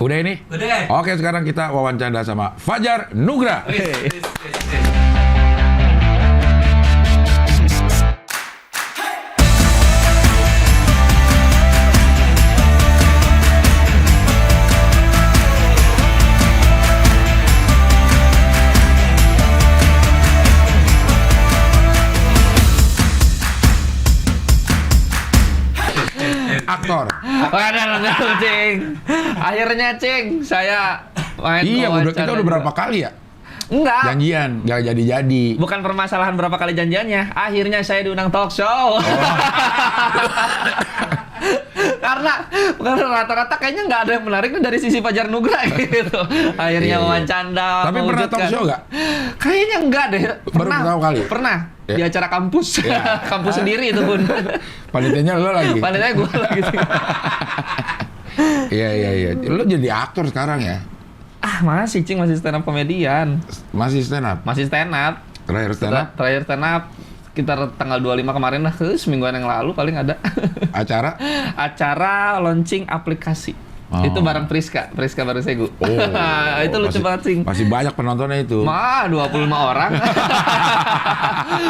Udah ini? Udah. Oke, sekarang kita wawancara sama Fajar Nugra. Aktor. Waduh, Cing. Akhirnya, Cing, saya main Iya, wawancara kita udah juga. berapa kali ya? Enggak. Janjian, gak jadi-jadi. Bukan permasalahan berapa kali janjiannya. Akhirnya saya diundang talk show. Karena rata-rata kayaknya nggak ada yang menarik nih dari sisi Fajar Nugra gitu. Akhirnya Iya. wawancara. Tapi pernah talk show nggak? Kayaknya enggak deh. Baru pertama kali? Pernah. Ya. Di acara kampus. Ya. Kampus sendiri itu pun. Panitianya lo lagi? Panitianya gue lagi. Iya. Lo jadi aktor sekarang ya? Masih, Cing. Masih stand up komedian. Masih stand up? Masih stand up. Terakhir stand up? Terakhir stand up sekitar tanggal 25 kemarin lah, semingguan yang lalu paling ada. Acara? Acara launching aplikasi. Oh. Itu bareng Priska baru Segu. Itu lucu banget, Cing. Masih banyak penontonnya itu. 25 orang.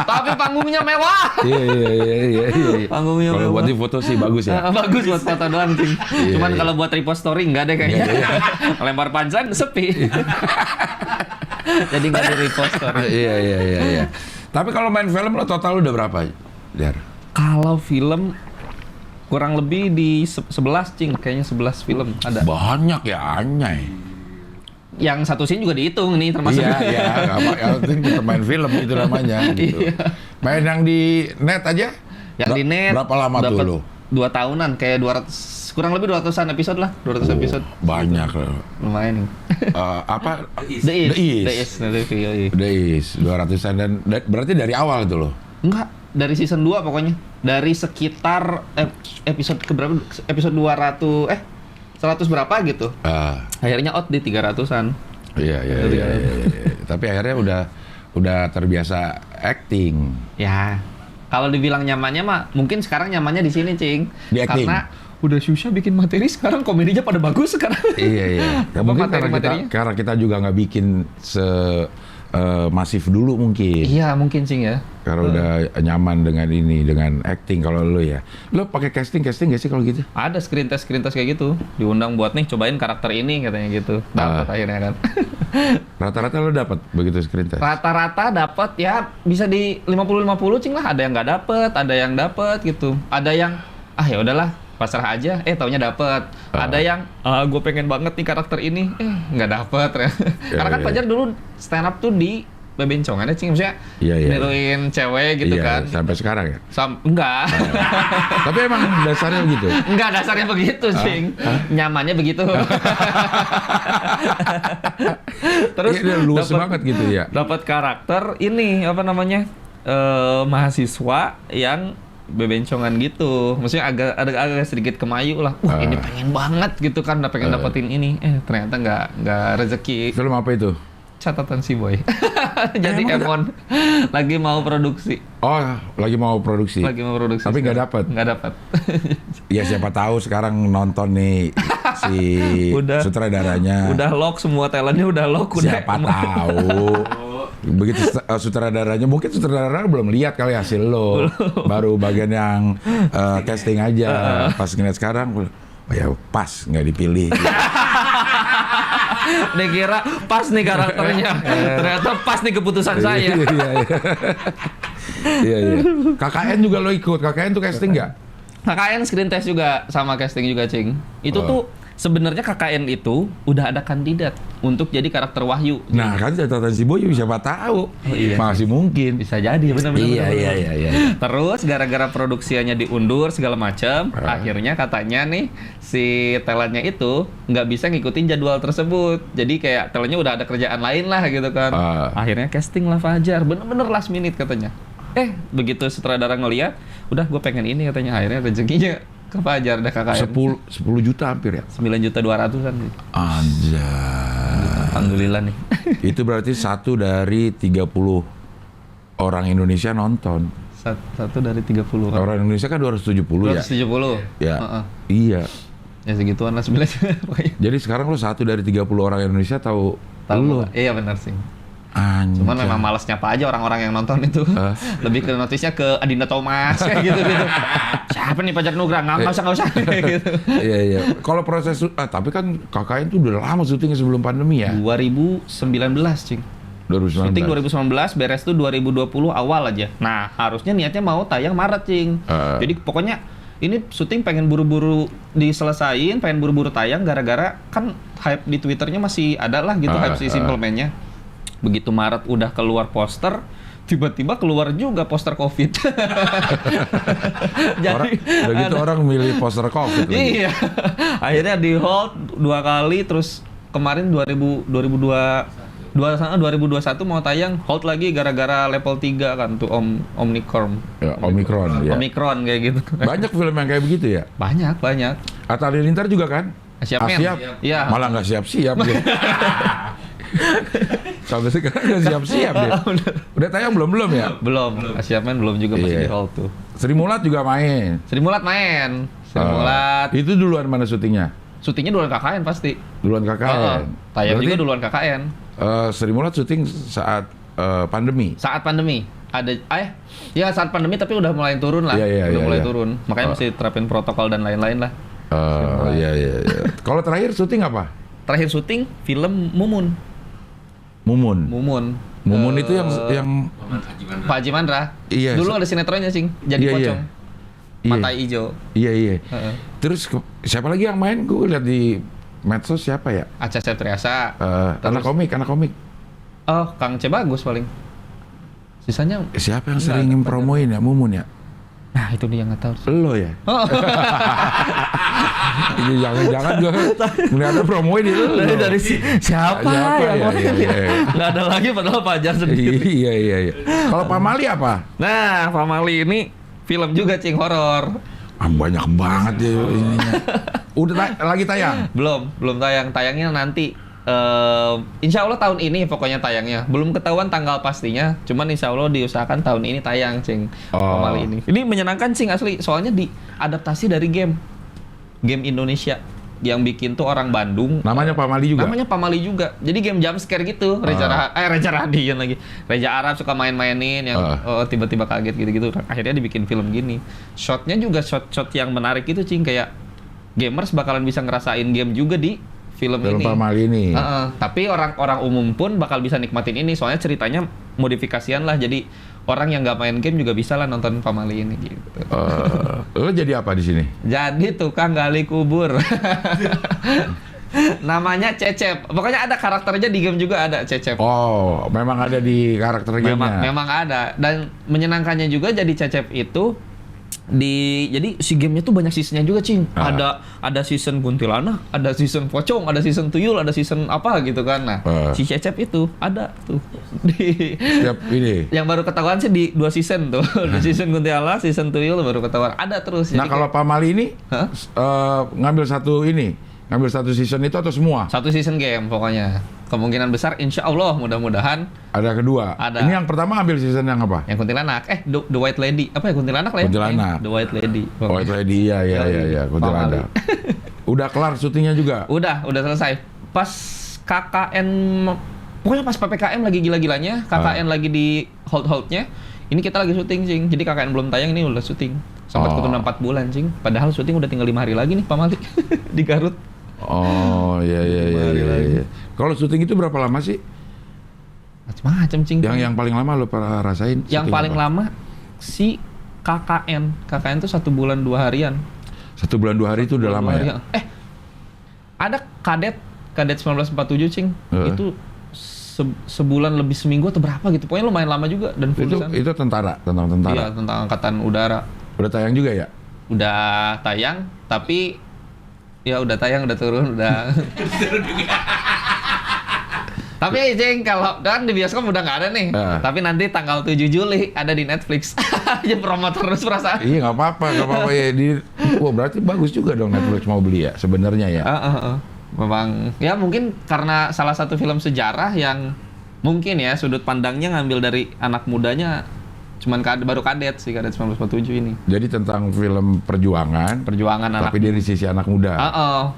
Tapi panggungnya mewah. Iya. Panggungnya Kalau mewah. buat di foto sih bagus ya. Bagus buat foto doang, Cing. Iya, Cuman iya. kalau buat repost story enggak deh kayaknya. Iya. Lempar punchline sepi. Jadi enggak di repost story. Iya. Tapi kalau main film lo total udah berapa, Jar? Kalau film kurang lebih di 11, Cing. Kayaknya 11 film ada. Banyak ya, Anyay. Yang satu scene juga dihitung nih termasuk. Iya. Yang penting kita main film itu namanya. Gitu. Iya. Main yang di net aja? Yang di net. Berapa lama tuh dapet lo? 2 tahunan, kayak 200, kurang lebih 200-an episode lah. 200 episode. Banyak loh. Lumayan nih. Apa? The Is. The Is. 200-an dan berarti dari awal itu loh. Enggak, dari season 2 pokoknya. Dari sekitar episode keberapa? Episode 100 berapa gitu. Akhirnya out di 300-an. Iya. Tapi akhirnya udah terbiasa acting. Ya. Kalau dibilang nyamannya mah mungkin sekarang nyamannya di sini, Cing. Di acting. Karena udah susah bikin materi, sekarang komedinya pada bagus sekarang. Iya. Ya, mungkin materi-materinya? karena kita juga nggak bikin masif dulu mungkin. Iya, mungkin, Cing ya. Karena udah nyaman dengan ini, dengan acting. Kalau lo ya, lo pakai casting nggak sih kalau gitu? Ada screen test kayak gitu. Diundang buat nih cobain karakter ini katanya gitu. Dapat akhirnya kan. Rata-rata lo dapat begitu screen test? Rata-rata dapat ya bisa di 50-50, Cing lah. Ada yang nggak dapet, ada yang dapet gitu. Ada yang ya udahlah pasrah aja. Taunya dapet. Ada yang gue pengen banget nih karakter ini. Nggak dapet. Karena kan Fajar dulu stand up tuh di bebencongannya, Cing, maksudnya Iya. niruin cewek gitu kan. Sampai sekarang ya? Enggak. Tapi emang dasarnya begitu? Enggak, dasarnya begitu, Cing. Nyamannya begitu. Terus Iya, luas banget gitu ya? Dapat karakter ini, apa namanya, mahasiswa yang bebencongan gitu. Maksudnya agak sedikit kemayu lah. Ini pengen banget gitu kan, udah pengen dapetin ini. Ternyata nggak rezeki. Film apa itu? Catatan si boy. Jadi Emon lagi mau produksi. Oh, lagi mau produksi. Tapi nggak dapat. Nggak dapat. Ya siapa tahu sekarang nonton nih si sutradaranya. Udah lock semua talentnya, udah lock. Siapa tahu. Begitu sutradaranya, mungkin sutradaranya belum lihat kali hasil lo. Baru bagian yang casting aja. Pas ngeliat sekarang, ya pas nggak dipilih. Dia kira pas nih karakternya. Ternyata pas nih keputusan saya. Iya. KKN juga lo ikut. KKN tuh casting nggak? KKN screen test juga sama casting juga, Cing. Itu tuh sebenarnya KKN itu udah ada kandidat untuk jadi karakter Wahyu. Nah kan catatan si Boy siapa tahu. Iya. Masih mungkin. Bisa jadi, benar-benar. Iya. Terus gara-gara produksiannya diundur segala macam, akhirnya katanya nih si talentnya itu nggak bisa ngikutin jadwal tersebut. Jadi kayak talentnya udah ada kerjaan lain lah gitu kan. Akhirnya casting lah Fajar, bener-bener last minute katanya. Begitu sutradara ngeliat, udah gue pengen ini katanya. Akhirnya rezekinya ke Fajar, ada KKN. 10 juta hampir ya? 9.200.000-an sih. Anjay. Alhamdulillah nih. Itu berarti 1 dari 30 orang Indonesia nonton. Satu dari 30 Orang Indonesia kan 270 ya? 270. Ya. Iya. Ya segituan lah sebenarnya. Jadi sekarang lo 1 dari 30 orang Indonesia tahu lo. Iya benar sih. Anjay. Cuman memang malas nyapa aja orang-orang yang nonton itu. Lebih ke notisnya ke Adinda Thomas kayak gitu-gitu. Siapa nih Fajar Nugra? Nggak usah gitu. Iya. Kalau proses tapi kan KKN tuh udah lama syutingnya sebelum pandemi ya. 2019, Cing. 2019. Syuting 2019, beres tuh 2020 awal aja. Nah, harusnya niatnya mau tayang Maret, Cing. Jadi pokoknya ini syuting pengen buru-buru diselesain, pengen buru-buru tayang gara-gara kan hype di Twitternya masih ada lah gitu hype si Simple Man-nya. Begitu Maret udah keluar poster, tiba-tiba keluar juga poster COVID. Jadi udah gitu orang milih poster COVID lagi. Iya. Akhirnya di hold 2 kali, terus kemarin 2021 mau tayang, hold lagi gara-gara level 3 kan tuh Omicron. Ya, Omicron ya. Omicron kayak gitu. Banyak film yang kayak begitu ya? Banyak. Atta Halilintar juga kan? Siap. Iya. Malah nggak siap-siap dia. Sampai sekarang nggak siap-siap dia. Udah tayang belum ya? Belum. Siapmen belum juga masih di hold tuh. Sri Mulat juga main. Sri Mulat main. Itu duluan mana syutingnya? Syutingnya duluan KKN pasti. Duluan KKN. Tayang juga duluan KKN. Sri Mulat syuting saat pandemi. Saat pandemi. Saat pandemi tapi udah mulai turun lah. Udah mulai turun. Makanya masih terapin protokol dan lain-lain lah. Iya. Kalau terakhir syuting apa? Terakhir syuting film Mumun. Mumun itu yang Pak Haji Mandra. Iya. Dulu ada sinetronnya, Cing. Jadi pocong. Mata hijau. Iya. Terus siapa lagi yang main? Gue lihat di medsos siapa ya? Acha Septriasa. Anak komik. Oh, Kang C Bagus paling. Sisanya siapa yang sering promoin ya Mumun ya? Nah, itu dia nggak tahu. Lo ya? Ini jangan gue melihatnya promoin itu. Dari siapa ya? Nggak ada lagi padahal Fajar sendiri. Iya. Kalau Pamali apa? Nah, Pamali ini film juga, Cing, horor. Banyak banget ya ininya. Udah lagi tayang? Belum tayang. Tayangnya nanti. Insya Allah tahun ini pokoknya tayangnya. Belum ketahuan tanggal pastinya. Cuman insya Allah diusahakan tahun ini tayang, Cing. Pamali ini. Ini menyenangkan, Cing, asli. Soalnya diadaptasi dari game Indonesia yang bikin tuh orang Bandung. Namanya Pamali juga. Jadi game jump scare gitu. Reza Radian lagi. Reza Arab suka main-mainin yang tiba-tiba kaget gitu-gitu. Akhirnya dibikin film gini. Shotnya juga shot yang menarik gitu, Cing. Kayak gamers bakalan bisa ngerasain game juga di film ini. Pamali ini. Tapi orang umum pun bakal bisa nikmatin ini. Soalnya ceritanya modifikasian lah. Jadi orang yang nggak main game juga bisa lah nonton Pamali ini gitu. Lo jadi apa di sini? Jadi tukang gali kubur. Namanya Cecep. Pokoknya ada karakternya di game juga ada Cecep. Oh, memang ada di karakter gamenya. Memang ada. Dan menyenangkannya juga jadi Cecep itu jadi si gamenya tuh banyak seasonnya juga, Cing. Ada season kuntilanak, ada season pocong, ada season tuyul, ada season apa gitu kan. Nah, si Cecep itu ada tuh di ini. Yang baru ketahuan sih di 2 season tuh. Di season kuntilanak, season tuyul baru ketahuan. Ada terus. Nah, kalau Pamali ini ngambil satu season itu atau semua? Satu season game pokoknya. Kemungkinan besar insya Allah mudah-mudahan ada kedua. Ada. Ini yang pertama ambil season yang apa? Yang kuntilanak. The White Lady. Apa ya kuntilanak lah ya? Kuntilanak. The White Lady. White Lady iya kuntilanak. Udah kelar syutingnya juga? Udah selesai. Pas KKN pokoknya pas PPKM lagi gila-gilanya, KKN lagi di hold-holdnya. Ini kita lagi syuting, Cing. Jadi KKN belum tayang, ini udah syuting. Sempat ketunda 4 bulan, Cing. Padahal syuting udah tinggal 5 hari lagi nih Pamali di Garut. Oh, iya. Kalau syuting itu berapa lama sih? Macam-macam, Cing. Yang paling lama lo pernah rasain? Yang paling lama si KKN. KKN itu 1 bulan 2 harian. 1 bulan 2 hari itu udah lama ya? Ada kadet 1947, Cing. Itu sebulan lebih seminggu atau berapa gitu. Pokoknya lumayan lama juga dan full itu tentang tentara. Iya, tentang angkatan udara. Udah tayang juga ya? Udah tayang, tapi ya udah tayang, udah turun, udah. Tapi ya, Cing, kalau kan di bioskop udah nggak ada nih. Tapi nanti tanggal 7 Juli ada di Netflix. Aja promo terus perasaan. Iya, nggak apa-apa ya. Berarti bagus juga dong Netflix mau beli ya sebenarnya ya. Memang ya mungkin karena salah satu film sejarah yang mungkin ya sudut pandangnya ngambil dari anak mudanya baru Kadet sih, Kadet 1947 ini. Jadi tentang film perjuangan anak, tapi dari sisi anak muda.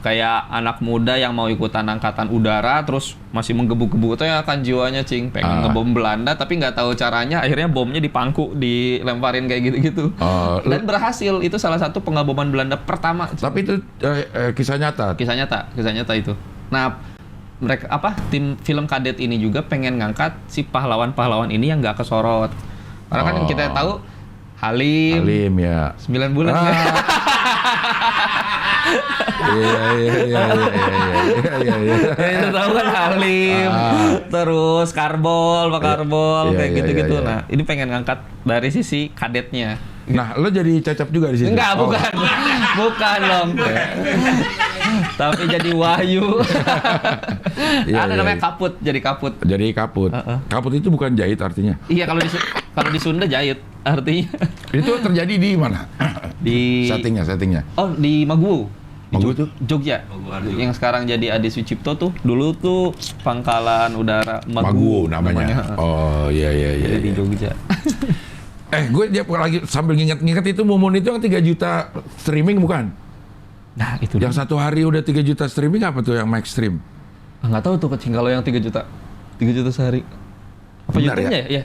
Kayak anak muda yang mau ikutan angkatan udara, terus masih menggebu-gebu tuh ya kan jiwanya, Cing. Pengen ngebom Belanda, tapi nggak tahu caranya. Akhirnya bomnya dipangku, dilemparin kayak gitu-gitu. Dan berhasil. Itu salah satu pengeboman Belanda pertama. Cing. Tapi itu kisah nyata. Kisah nyata itu. Nah, mereka tim film Kadet ini juga pengen ngangkat si pahlawan-pahlawan ini yang nggak kesorot. Karena kan kita tahu Halim ya 9 bulan ya. Iya. Itu tahu kan Halim. Terus Karbol, Pak Karbol kayak gitu-gitu. Nah, ini pengen ngangkat dari sisi kadetnya. Nah, lo jadi Cecep juga di sini? Enggak, bukan. Bukan dong. Tapi jadi Wahyu. Ada namanya Kaput, jadi Kaput. Jadi Kaput. Kaput itu bukan jahit artinya? Iya, kalau di Sunda jahit artinya. Itu terjadi di mana? Di settingnya. Oh, di Maguwo. Maguwo tuh? Jogja. Yang sekarang jadi Adi Sucipto tuh. Dulu tuh Pangkalan Udara Maguwo namanya. Oh, iya. Jadi di Jogja. Gue lagi sambil nginget itu Mumun itu yang 3 juta streaming bukan? Nah, itu yang satu hari udah 3 juta streaming apa tuh yang max stream? Nggak tahu tuh kecing kalau yang 3 juta. 3 juta sehari. Apa YouTube-nya ya?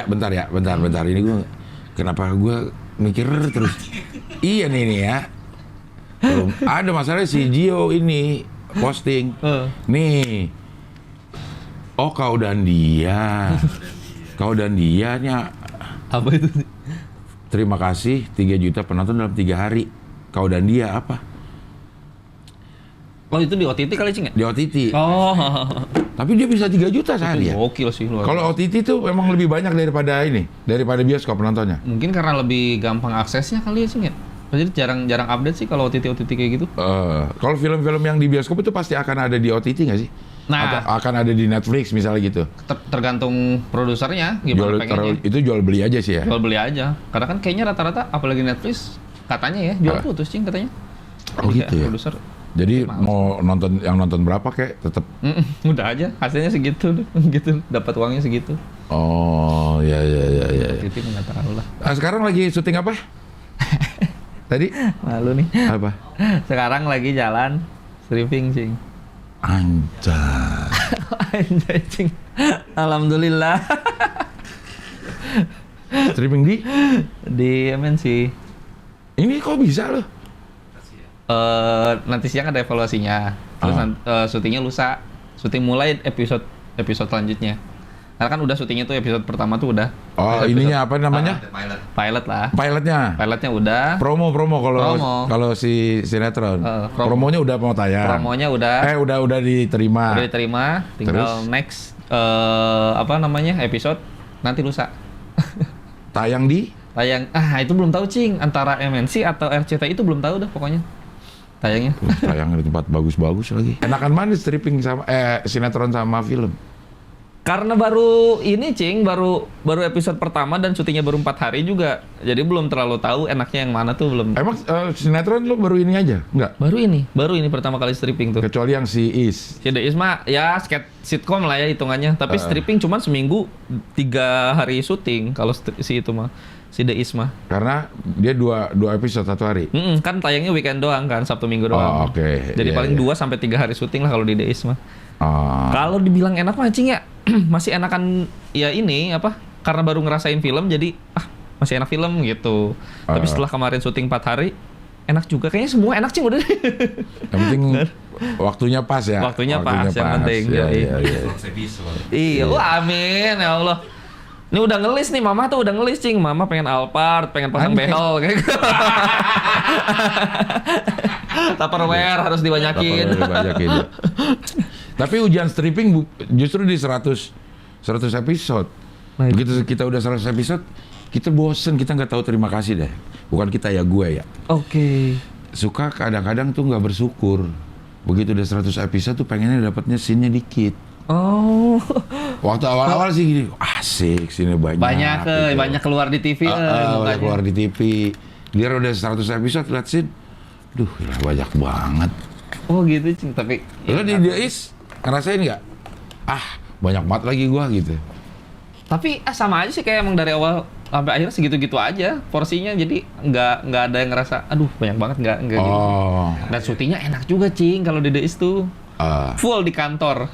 Bentar. Ini gue kenapa gue mikir terus. Iya nih ya. Belum ada masalah si Gio ini posting. Nih. Oh, kau dan dia nya apa itu? Terima kasih 3 juta penonton dalam 3 hari. Kau dan dia apa? Oh, itu di OTT kali, Cing ya? Di OTT. Oh. Tapi dia bisa 3 juta sehari ya? Gokil sih. Kalau OTT itu memang lebih banyak daripada bioskop penontonnya. Mungkin karena lebih gampang aksesnya kali ya, Cing ya? Jadi jarang update sih kalau OTT kayak gitu. Kalau film-film yang di bioskop itu pasti akan ada di OTT nggak sih? Nah, atau akan ada di Netflix misalnya gitu. Tergantung produsernya gimana pengennya. Itu jual beli aja sih ya. Jual beli aja. Karena kan kayaknya rata-rata apalagi Netflix katanya ya jual putus, Cing, katanya. Oh gitu ya. Produser. Jadi mau nonton berapa kayak tetap udah aja hasilnya segitu gitu, dapat uangnya segitu. Oh, ya. Itu nggak tahu lah. Sekarang lagi syuting apa? Tadi? Malu nih. Apa? Sekarang lagi jalan stripping, Cing. Anjay, Cing. Alhamdulillah. Streaming di MNC. Ini kok bisa loh? Nanti siang ada evaluasinya. Terus syutingnya lusa. Syuting mulai episode selanjutnya. Karena kan udah syutingnya tuh episode pertama tuh udah. Oh, ininya apa namanya? Pilot lah. Pilotnya udah. Promo kalau si sinetron. Promonya udah mau tayang. Promonya udah. Udah diterima. Udah diterima. Tinggal terus? Next episode nanti lusa. Tayang itu belum tahu, Cing. Antara MNC atau RCTI itu belum tahu dah pokoknya. Tayangnya. Tayang di tempat bagus-bagus lagi. Enakan mana stripping sama sinetron sama film? Karena baru ini, Cing, baru episode pertama dan syutingnya baru 4 hari juga. Jadi belum terlalu tahu enaknya yang mana tuh belum. Emang sinetron lo baru ini aja? Enggak? Baru ini pertama kali stripping tuh. Kecuali yang si Is. Si The Is mah ya sitcom lah ya hitungannya. Tapi stripping cuman seminggu 3 hari syuting kalau si itu mah. Si The Is mah. Karena dia dua episode 1 hari. Kan tayangnya weekend doang kan, Sabtu Minggu doang. Oh, oke. Jadi paling 2 sampai 3 hari syuting lah kalau di The Is mah. Kalau dibilang enak mah, Cing, ya masih enakan ya ini karena baru ngerasain film jadi masih enak film gitu. Tapi setelah kemarin syuting 4 hari enak juga, kayaknya semua enak, Cing, udah. Yang penting waktunya pas ya. Waktunya pas yang penting. Iya. Wah, amin ya Allah. Ini udah ngelis nih, Mama tuh udah ngelis, Cing. Mama pengen Alphard, pengen pasang behel kayak gitu. Tupperware harus dibanyakin. Tapi ujian stripping justru di 100 episode. Begitu kita udah 100 episode, kita bosen, kita nggak tahu terima kasih deh. Bukan kita ya, gue ya. Oke. Suka kadang-kadang tuh nggak bersyukur. Begitu udah 100 episode tuh pengennya dapatnya scene-nya dikit. Oh. Waktu awal-awal sih gini, asik scene banyak. Banyak keluar di TV. Banyak keluar di TV. Dia udah 100 episode lihat scene, duh banyak banget. Oh gitu, Cing. Tapi lo di The Is ngerasain nggak? Banyak banget lagi gua gitu. Tapi sama aja sih kayak emang dari awal sampai akhirnya segitu-gitu aja porsinya, jadi nggak ada yang ngerasa aduh banyak banget, nggak gitu. Dan syutingnya enak juga Cing kalau di The East tuh. Full di kantor.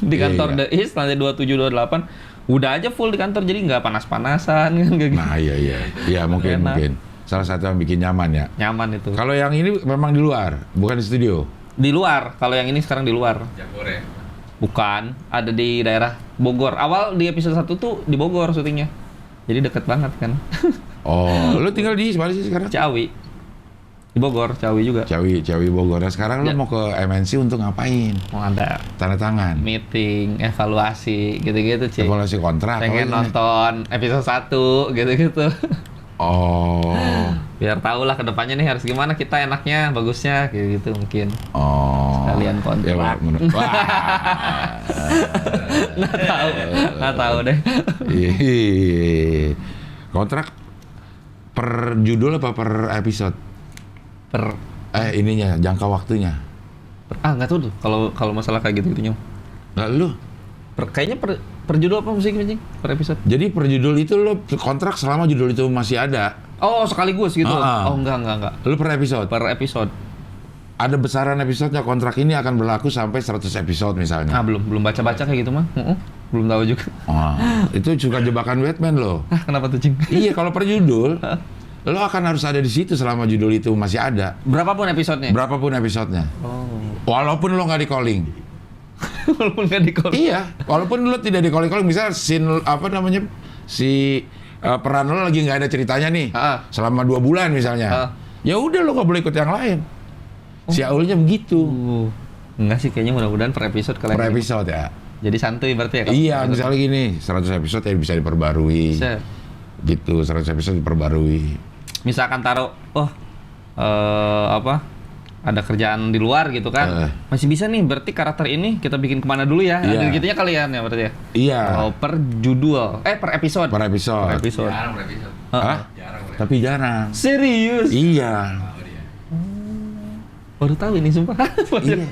Di kantor The East lantai 27 28 udah aja full di kantor, jadi nggak panas-panasan kan kayak gitu. Nah iya mungkin salah satu yang bikin nyaman ya. Nyaman itu. Kalau yang ini memang di luar, bukan di studio. Di luar, kalau yang ini sekarang di luar. Jagore. Bukan, ada di daerah Bogor. Awal di episode 1 tuh di Bogor syutingnya. Jadi deket banget kan. Lu tinggal di mana sih sekarang? Ciawi. Di Bogor, Ciawi juga. Ciawi Bogor. Nah, sekarang lu mau ke MNC untuk ngapain? Mau ada Tanda tangan. meeting, evaluasi, gitu-gitu, Cik. Evaluasi kontrak. Pengen nonton episode 1, gitu-gitu. Biar tahu lah kedepannya nih harus gimana kita enaknya, bagusnya, kayak gitu mungkin. Sekalian kontrak. Nggak tahu deh. Kontrak per judul apa per episode? Ininya jangka waktunya. Nggak tahu tuh kalau masalah kayak gitu-gitu, Nyom. Nggak lu? Kayaknya per judul apa musiknya, Cing? Per episode. Jadi per judul itu lo kontrak selama judul itu masih ada. Oh, sekaligus gitu. Oh, enggak. Lu per episode? Per episode. Ada besaran episodenya, kontrak ini akan berlaku sampai 100 episode misalnya. Belum baca-baca kayak gitu mah. Belum tahu juga. Itu juga jebakan Batman loh. Kenapa tuh, Cing? Iya, kalau per judul lo akan harus ada di situ selama judul itu masih ada. Berapapun episodenya? Berapapun episodenya. Walaupun lo nggak di calling. Walaupun nggak di calling. Iya, walaupun lo tidak di calling, misal scene peran lo lagi nggak ada ceritanya nih, selama 2 bulan misalnya. Ya udah lo nggak boleh ikut yang lain. Si Aulnya begitu. Enggak sih, kayaknya mudah-mudahan per episode kalau per episode ya. Jadi santuy berarti ya? Iya, misalnya gini, 100 episode ya bisa diperbarui. Gitu, 100 episode diperbarui. Misalkan taruh, ada kerjaan di luar gitu kan, masih bisa nih, berarti karakter ini kita bikin kemana dulu ya? Ada gitunya kalian ya berarti ya? Iya. Oh, per judul, per episode? Per episode. Jarang per episode. Jarang. Tapi jarang. Serius? Iya. Baru tahu ini sumpah. Iya.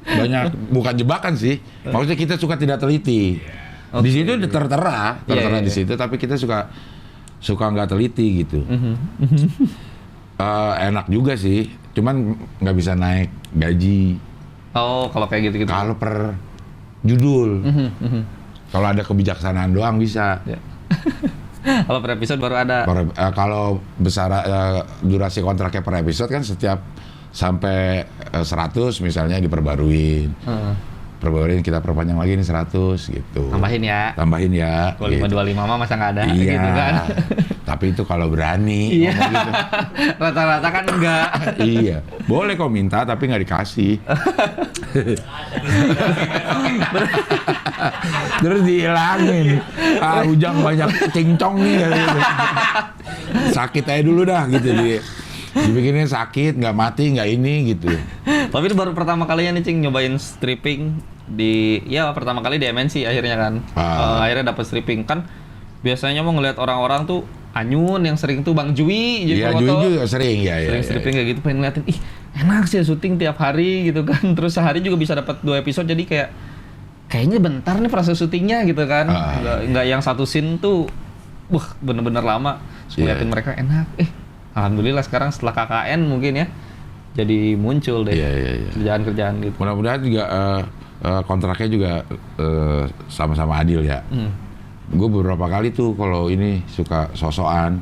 Banyak, bukan jebakan sih. Maksudnya kita suka tidak teliti. Di situ tertera di situ, tapi kita suka nggak teliti gitu. Enak juga sih, cuman nggak bisa naik gaji. Oh, kalau kayak gitu-gitu. Kalau per judul, kalau ada kebijaksanaan doang bisa. Kalau per episode baru ada. Kalau besar durasi kontraknya per episode kan setiap sampai 100 misalnya diperbaruin. Perbaruin, kita perpanjang lagi nih 100 gitu. Tambahin ya. Kalau gitu. 525 mah masa nggak ada. Iya. Gitu kan. Tapi itu kalau berani. Iya. Gitu. Rata-rata kan enggak. Iya. Boleh kok minta tapi nggak dikasih. Terus dihilangin. Ujang banyak cincong nih. Sakit aja dulu dah gitu dibikinnya sakit, nggak mati, nggak ini gitu. Tapi itu baru pertama kalinya nih Cing nyobain stripping pertama kali di MNC akhirnya kan. Akhirnya dapat stripping kan. Biasanya mau ngeliat orang-orang tuh Anyun yang sering tuh Bang Jui. Iya, Jui juga sering Sering stripping kayak gitu, pengen ngeliatin, enak sih syuting tiap hari gitu kan. Terus sehari juga bisa dapat 2 episode, jadi kayaknya bentar nih proses syutingnya gitu kan. Nggak yang satu scene tuh, bener-bener lama. Ngeliatin mereka enak. Alhamdulillah sekarang setelah KKN mungkin ya jadi muncul deh kerjaan-kerjaan gitu. Mudah-mudahan juga kontraknya juga sama-sama adil ya. Gue beberapa kali tuh kalau ini suka sosokan.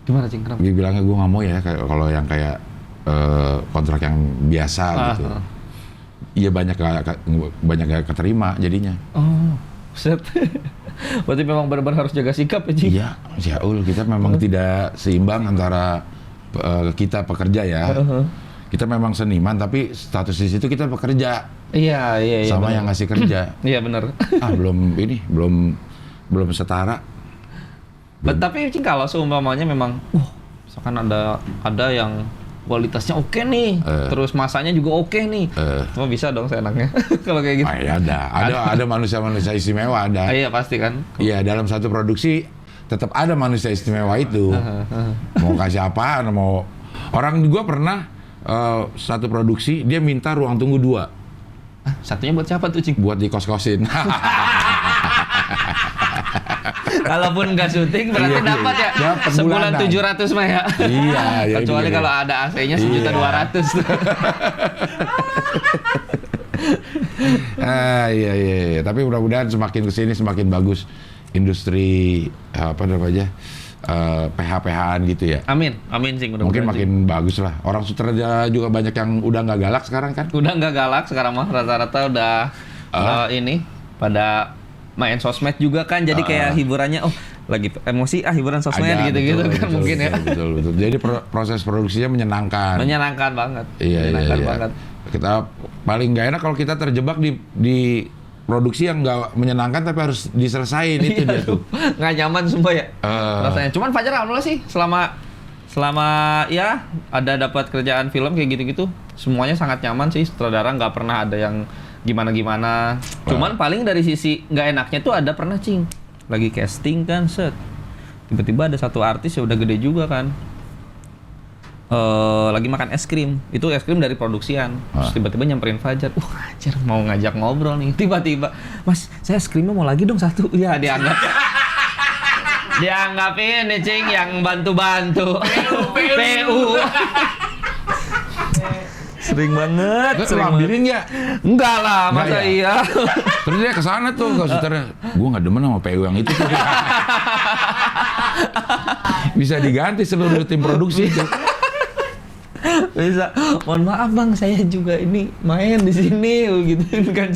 Gimana Cing? Kenapa? Dia bilangnya gue nggak mau ya kalau yang kayak kontrak yang biasa gitu. Iya banyak gak keterima jadinya. Oh, set. Berarti memang benar-benar harus jaga sikap ya, Cing? Iya, Syaul, kita memang tidak seimbang antara kita pekerja ya. Kita memang seniman, tapi status di situ kita pekerja. Iya. Sama bener. yang ngasih kerja. Iya benar. belum setara. Tapi Cing, kalau seumpamanya memang, misalkan ada yang kualitasnya oke nih, terus masanya juga oke nih, cuma bisa dong seenaknya kalau kayak gitu. Ya ada manusia-manusia istimewa ada. Iya pasti kan. Iya, dalam satu produksi tetap ada manusia istimewa itu. Mau kasih apaan, mau orang juga pernah satu produksi dia minta ruang tunggu 2. Satunya buat siapa tuh Cing? Buat di kos-kosin. Kalaupun nggak syuting berarti dapat ya. Dapat Sebulan bulanan. 700 mah ya. Iya, ya Kecuali gitu. kalau ada AC-nya 1.200.000 tuh. Iya. Tapi mudah-mudahan semakin kesini semakin bagus industri apa namanya PH-PH-an gitu ya. Amin sih mudah-mudahan. Mungkin makin bagus lah. Orang sutradara juga banyak yang udah nggak galak sekarang kan? Udah nggak galak sekarang mah rata-rata udah ini pada main sosmed juga kan. Jadi kayak hiburannya lagi emosi hiburan sosmed Ada, gitu betul, kan mungkin ya. Betul. Jadi proses produksinya menyenangkan. Menyenangkan banget. Menyenangkan banget. Kita paling nggak enak kalau kita terjebak di produksi yang nggak menyenangkan tapi harus diselesain itu dia tuh. Nggak nyaman semua ya rasanya. Cuman Fajar alhamdulillah sih selama ya ada dapat kerjaan film kayak gitu-gitu semuanya sangat nyaman sih. Sutradara nggak pernah ada yang gimana-gimana. Cuman paling dari sisi nggak enaknya tuh ada pernah Cing lagi casting kan tiba-tiba ada satu artis ya udah gede juga kan lagi makan es krim. Itu es krim dari produksian. Terus tiba-tiba nyamperin Fajar. Anjir mau ngajak ngobrol nih. Tiba-tiba, "Mas, saya es krimnya mau lagi dong satu." Ya dianggap. Dianggap ini Cing yang bantu-bantu. PU. Sering banget. Terus ambilin nggak? Enggak lah, masa ya? iya. Terus dia kesana tuh ke sutradaranya. Gue nggak demen sama PU yang itu tuh. Bisa diganti seluruh tim produksi itu. Bisa. Mohon maaf Bang, saya juga ini main di sini gitu kan.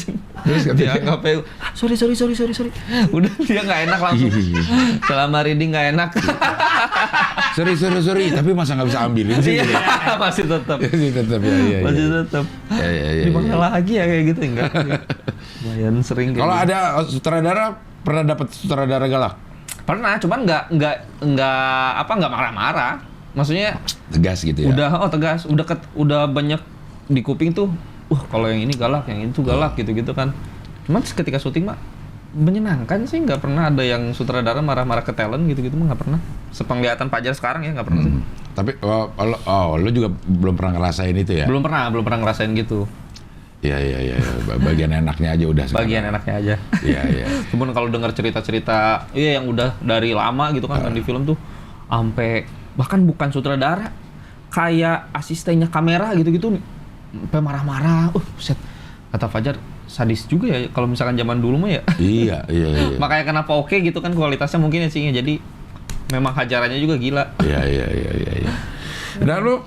Terus Dia nggak PU. Sorry. Udah dia nggak enak langsung. Selama reading nggak enak. Sorry. Tapi masa nggak bisa ambilin sih? Iya, masih tetap. Masih tetap ya. Masih tetap. Iya. Di mana lagi ya kayak gitu enggak? Lumayan sering kayak Kalau gitu. ada sutradara pernah dapat sutradara galak? Pernah, cuman nggak marah-marah. Maksudnya Tegas gitu ya. tegas, udah banyak di kuping tuh. Kalau yang ini galak, yang itu galak gitu-gitu kan. Cuman ketika syuting mah menyenangkan sih, nggak pernah ada yang sutradara marah-marah ke talent gitu-gitu mah nggak pernah. Sepenglihatan Fajar sekarang ya nggak pernah sih. Tapi lo juga belum pernah ngerasain itu ya? Belum pernah ngerasain gitu. Iya. Bagian enaknya aja udah sekarang. Bagian enaknya aja. Iya. Cuman kalau dengar cerita-cerita yang udah dari lama gitu kan di film tuh sampai bahkan bukan sutradara, kayak asistennya kamera gitu-gitu sampai marah-marah. Buset. Kata Fajar sadis juga ya kalau misalkan zaman dulu mah ya. Iya. Makanya kenapa oke gitu kan kualitasnya mungkin ya Cing. Jadi memang hajarannya juga gila. Iya. Dan lu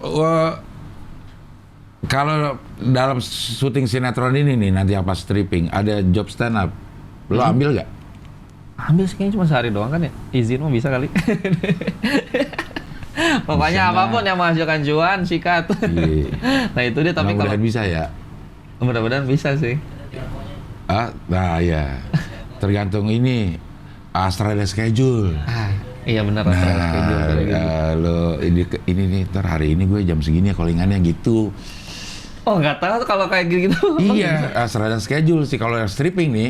kalau dalam syuting sinetron ini nih nanti apa stripping ada job stand up, lo ambil nggak? Ambil sih kayaknya cuma sehari doang kan ya. Izin mah bisa kali. Pokoknya apapun yang menghasilkan cuan sikat. Iya. Nah itu dia, tapi kalau mudah-mudahan bisa ya. Mudah-mudahan bisa sih. Nah ya. Tergantung ini Australia schedule. Iya benar. Lo ini nih ntar hari ini gue jam segini ya callingannya gitu. Nggak tahu tuh kalau kayak gitu. Iya, Australia schedule sih kalau yang stripping nih.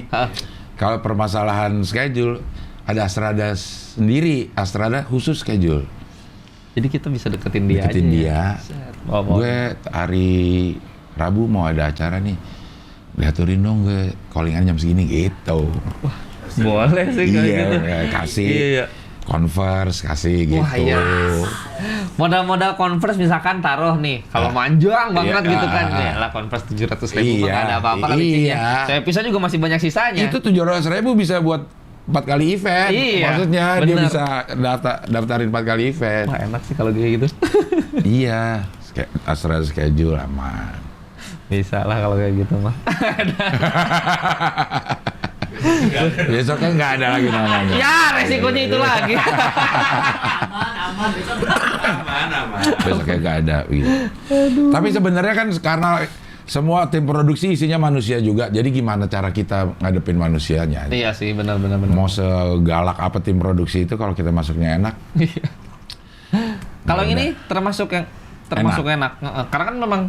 Kalau permasalahan schedule ada Australia sendiri, Australia khusus schedule. Jadi kita bisa deketin dia Deketin aja. dia. Mau. Gue hari Rabu mau ada acara nih. Diaturin dong gue callingan jam segini gitu. Boleh sih kayak gitu. Kasih. Iya. Converse kasih gitu. Wah iya. Modal Converse misalkan taruh nih, kalau manjang banget gitu kan, ya lah Converse 700.000 nggak ada apa-apa kali ya. Saya pisah juga masih banyak sisanya. Itu 700.000 bisa buat 4 kali event. Iya, maksudnya bener. dia bisa daftarin 4 kali event. Wah enak sih kalau kayak gitu. Iya, Australia schedule aman. Bisa lah kalau kayak gitu mah. Besok kan nggak ada lagi namanya. Ya resikonya itu lagi. Aman. Besoknya nggak ada gitu. Tapi sebenarnya kan karena semua tim produksi isinya manusia juga. Jadi gimana cara kita ngadepin manusianya? Iya sih, benar. Mau segalak apa tim produksi itu kalau kita masuknya enak. Kalau ini termasuk enak. Karena kan memang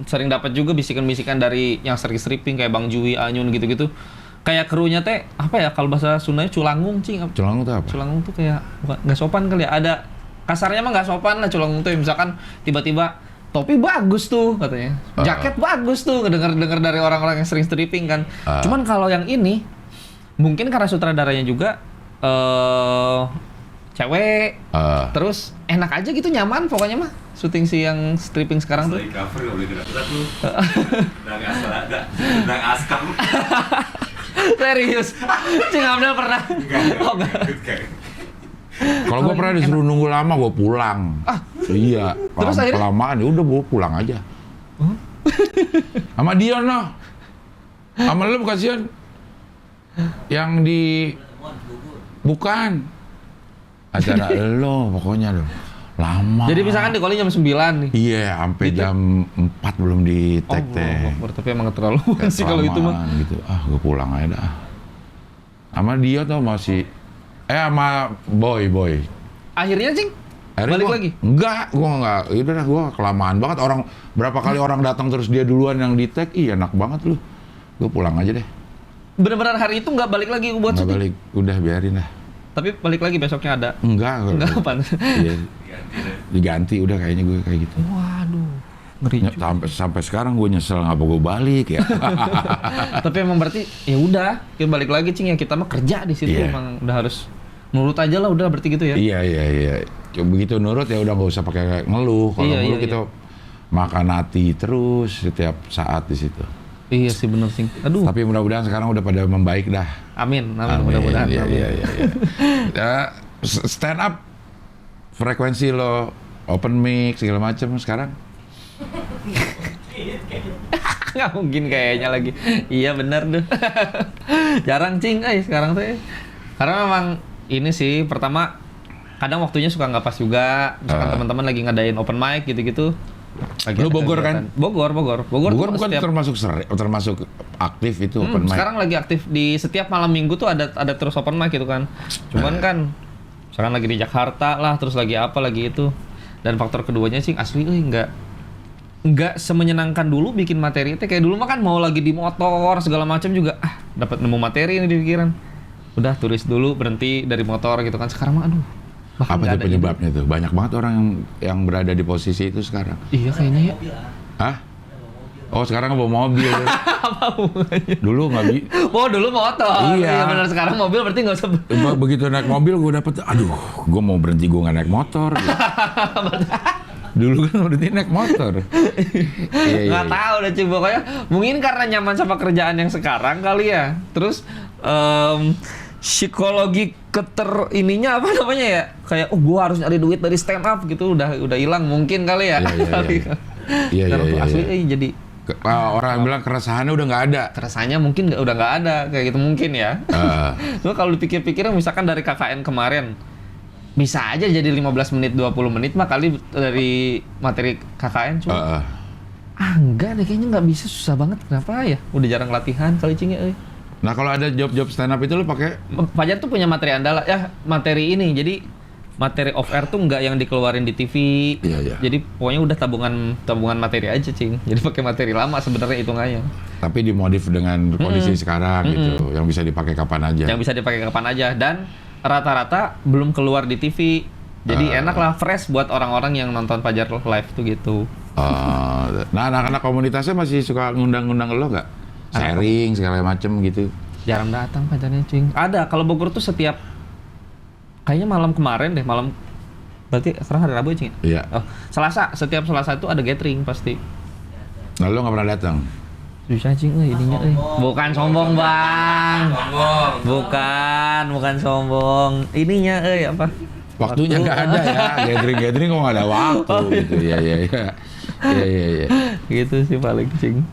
sering dapat juga bisikan-bisikan dari yang sering stripping kayak Bang Jui, Anyun gitu-gitu. Kayak krunya teh apa ya kalau bahasa Sundanya culangung Cing. Culangung itu apa? Culangung tuh kayak nggak sopan kali ya. Ada kasarnya mah nggak sopan lah culangung tuh. Misalkan tiba-tiba topi bagus tuh katanya, jaket bagus tuh, dengar dari orang-orang yang sering stripping kan. Cuman kalau yang ini mungkin karena sutradaranya juga cewek. Terus enak aja gitu, nyaman pokoknya mah. Syuting si yang stripping sekarang tuh. Lagi cover nggak boleh gerak-gerak tuh. Udah askam. Serius? Cing Abdel pernah? Oh enggak. Kalau gue pernah disuruh nunggu lama, gue pulang. Iya. Terus akhirnya? Kelamaan ya udah gue pulang aja. Sama Dion noh. Sama lu kasihan. Yang di bukan acara lo pokoknya lo lama. Jadi misalkan di calling jam 9 nih. Iya, sampai Gitu? jam 4 belum di tag teh. Tapi emang terlalu sih kalau itu mah. Gitu. Gue pulang aja dah. Sama dia tuh masih sama boy. Akhirnya Cing, Akhirnya balik gua, lagi? Enggak, gue enggak. Itu dah gue kelamaan banget. Berapa kali orang datang terus dia duluan yang di tag. Ih, enak banget lu. Gue pulang aja deh. Bener-bener hari itu nggak balik lagi buat Nggak syuting? balik, udah biarin dah. Tapi balik lagi besoknya ada? Enggak Kapan? Iya, diganti udah kayaknya gue kayak gitu. Waduh, ngeri juga. Sampai sekarang gue nyesel ngapa gue balik ya. Tapi emang berarti ya udah, kita balik lagi Cing, ya kita mah kerja di situ. Iya. Emang udah harus nurut aja lah, udah berarti gitu ya. Iya. Begitu nurut ya udah nggak usah pakai ngeluh. Kalau Iya, ngeluh iya, kita makan hati terus setiap saat di situ. Iya sih bener Cing. Aduh. Tapi mudah-mudahan sekarang udah pada membaik dah. Amin. Mudah-mudahan. Iya. Amin. Ya, stand up frekuensi lo open mic segala macam sekarang. Nggak mungkin kayaknya lagi. Iya bener tuh. Jarang Cing, sekarang tuh. Karena memang ini sih, pertama kadang waktunya suka nggak pas juga. Misalkan teman-teman lagi ngadain open mic gitu-gitu. Lu Bogor kan? Bogor Bogor bukan setiap, termasuk aktif itu open mic. sekarang lagi aktif di setiap malam minggu tuh ada terus open mic gitu kan. Cuman kan sekarang lagi di Jakarta lah, terus lagi apa lagi itu. Dan faktor keduanya sih asli nggak semenyenangkan dulu bikin materi itu. Kayak dulu mah kan mau lagi di motor segala macam juga dapat nemu materi ini di pikiran. Udah tulis dulu, berhenti dari motor gitu kan. Sekarang mah aduh. Apa tuh penyebabnya tuh? Banyak banget orang yang berada di posisi itu sekarang. Iya kayaknya ya. Hah? Oh sekarang bawa mobil. Apa hubungannya? Dulu nggak Oh dulu motor. Iya. Benar, sekarang mobil berarti nggak usah. begitu naik mobil gue dapet, aduh, gue mau berhenti gue nggak naik motor. Dulu kan berhenti naik motor. Nggak tahu deh Cing, pokoknya mungkin karena nyaman sama kerjaan yang sekarang kali ya. Terus psikologi ininya apa namanya ya, kayak gue harus nyari duit dari stand up gitu udah hilang mungkin kali ya. Iya. Asli jadi orang bilang keresahannya udah nggak ada. rasanya mungkin udah nggak ada kayak gitu mungkin ya. Cuma kalau dipikir-pikir misalkan dari KKN kemarin bisa aja jadi 15 menit 20 menit mah kali dari materi KKN cuma enggak deh, kayaknya nggak bisa, susah banget. Kenapa ya, udah jarang latihan kali Cing ya. Nah kalau ada job-job stand up itu lo pakai? Fajar tuh punya materi andalan ya, materi ini. Jadi materi off air tuh nggak yang dikeluarin di TV. Iya. Jadi pokoknya udah tabungan materi aja Cing. Jadi pakai materi lama sebenarnya hitungannya. Tapi dimodif dengan kondisi sekarang gitu, yang bisa dipakai kapan aja. Yang bisa dipakai kapan aja dan rata-rata belum keluar di TV. Jadi enak lah, fresh buat orang-orang yang nonton Fajar live tuh gitu. Nah anak-anak komunitasnya masih suka ngundang-ngundang lo nggak? Sharing segala macem gitu. Jarang datang Fajarnya Cing. Ada, kalau Bogor tuh setiap kayaknya malam kemarin deh, berarti sekarang hari Rabu ya Cing? Iya. Oh, setiap Selasa itu ada gathering pasti. Nah lo nggak pernah datang? Susah Cing, ininya bukan sombong Bang. Bukan sombong. Ininya apa? Waktunya nggak ada ya, gathering kok nggak ada waktu gitu. Iya. Gitu sih paling Cing.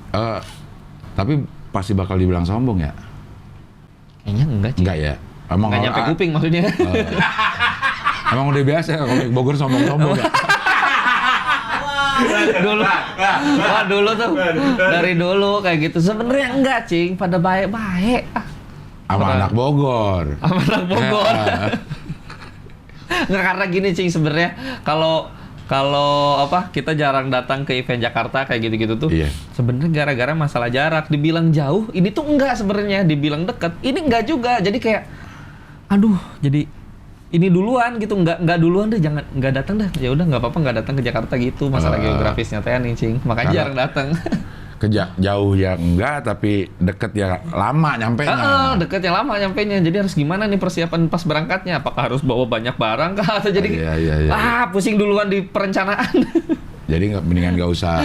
Tapi pasti bakal dibilang sombong ya? Kayaknya enggak Cing. Enggak ya? Emang Nggak nyampe kuping maksudnya. Emang udah biasa kalau Bogor sombong-sombong ya? dulu tuh dari dulu kayak gitu. Sebenarnya enggak Cing, pada baik-baik. Sama anak Bogor. Nggak, karena gini Cing, sebenarnya kalau kita jarang datang ke event Jakarta kayak gitu-gitu tuh. Iya. Sebenarnya gara-gara masalah jarak. Dibilang jauh, ini tuh enggak sebenarnya. Dibilang deket, ini enggak juga. Jadi kayak jadi ini duluan gitu, nggak duluan deh, jangan nggak datang dah. Ya udah nggak apa-apa nggak datang ke Jakarta gitu. Masalah geografisnya teh nih Cing. Makanya jarang datang. jauh ya enggak, tapi deket ya lama nyampenya. Deket yang lama nyampenya. Jadi harus gimana nih persiapan pas berangkatnya? Apakah harus bawa banyak barang kah? Atau jadi Iya. pusing duluan di perencanaan. Jadi mendingan nggak usah.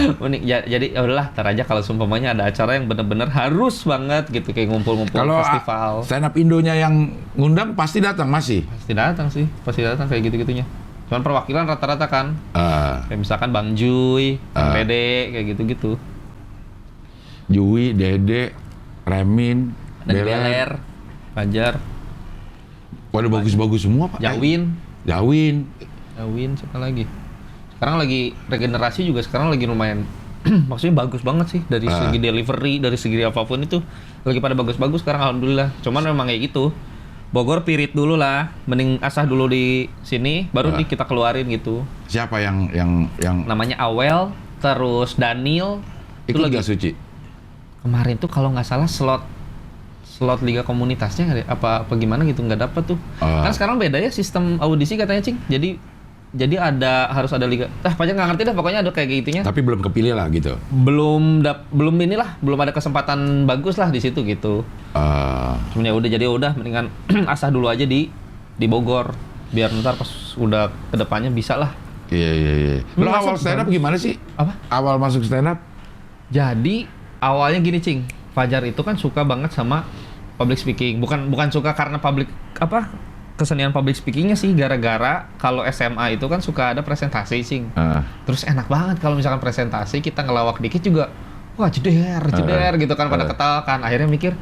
Jadi ya udahlah, tar aja kalau seumpamanya ada acara yang bener-bener harus banget gitu, kayak ngumpul-ngumpul Kalau festival. stand up Indonya yang ngundang pasti datang masih. Pasti datang kayak gitu-gitunya. Cuman perwakilan rata-rata kan. Kayak misalkan Bang Juy, Bang Dede, kayak gitu-gitu. Jui, Dede, Remin, Dan Beler, Fajar, waduh bagus-bagus semua Pak. Jawin, siapa lagi? Sekarang lagi regenerasi juga, sekarang lagi lumayan maksudnya bagus banget sih dari segi delivery, dari segi apapun itu lagi pada bagus-bagus sekarang alhamdulillah. Cuman memang kayak gitu. Bogor pirit dulu lah, mending asah dulu di sini baru kita keluarin gitu. Siapa yang Namanya Awel, terus Daniel ikut lagi gak Suci? kemarin tuh kalau nggak salah slot liga komunitasnya apa gimana gitu nggak dapet tuh. Kan sekarang beda ya sistem audisi katanya Cing. Jadi harus ada liga. Pajar nggak ngerti dah, pokoknya ada kayak gitunya. Tapi belum kepilih lah gitu. Belum ada kesempatan bagus lah di situ gitu. Cuman ya udah mendingan asah dulu aja di Bogor biar ntar pas udah kedepannya bisa lah. Iya. Lo awal stand up gimana sih? Apa? Awal masuk stand up? Jadi awalnya gini Cing, Fajar itu kan suka banget sama public speaking. Bukan suka karena kesenian public speakingnya sih, gara-gara kalau SMA itu kan suka ada presentasi Cing. Terus enak banget kalau misalkan presentasi kita ngelawak dikit juga, wah jeder gitu kan pada ketawa kan. Akhirnya mikir,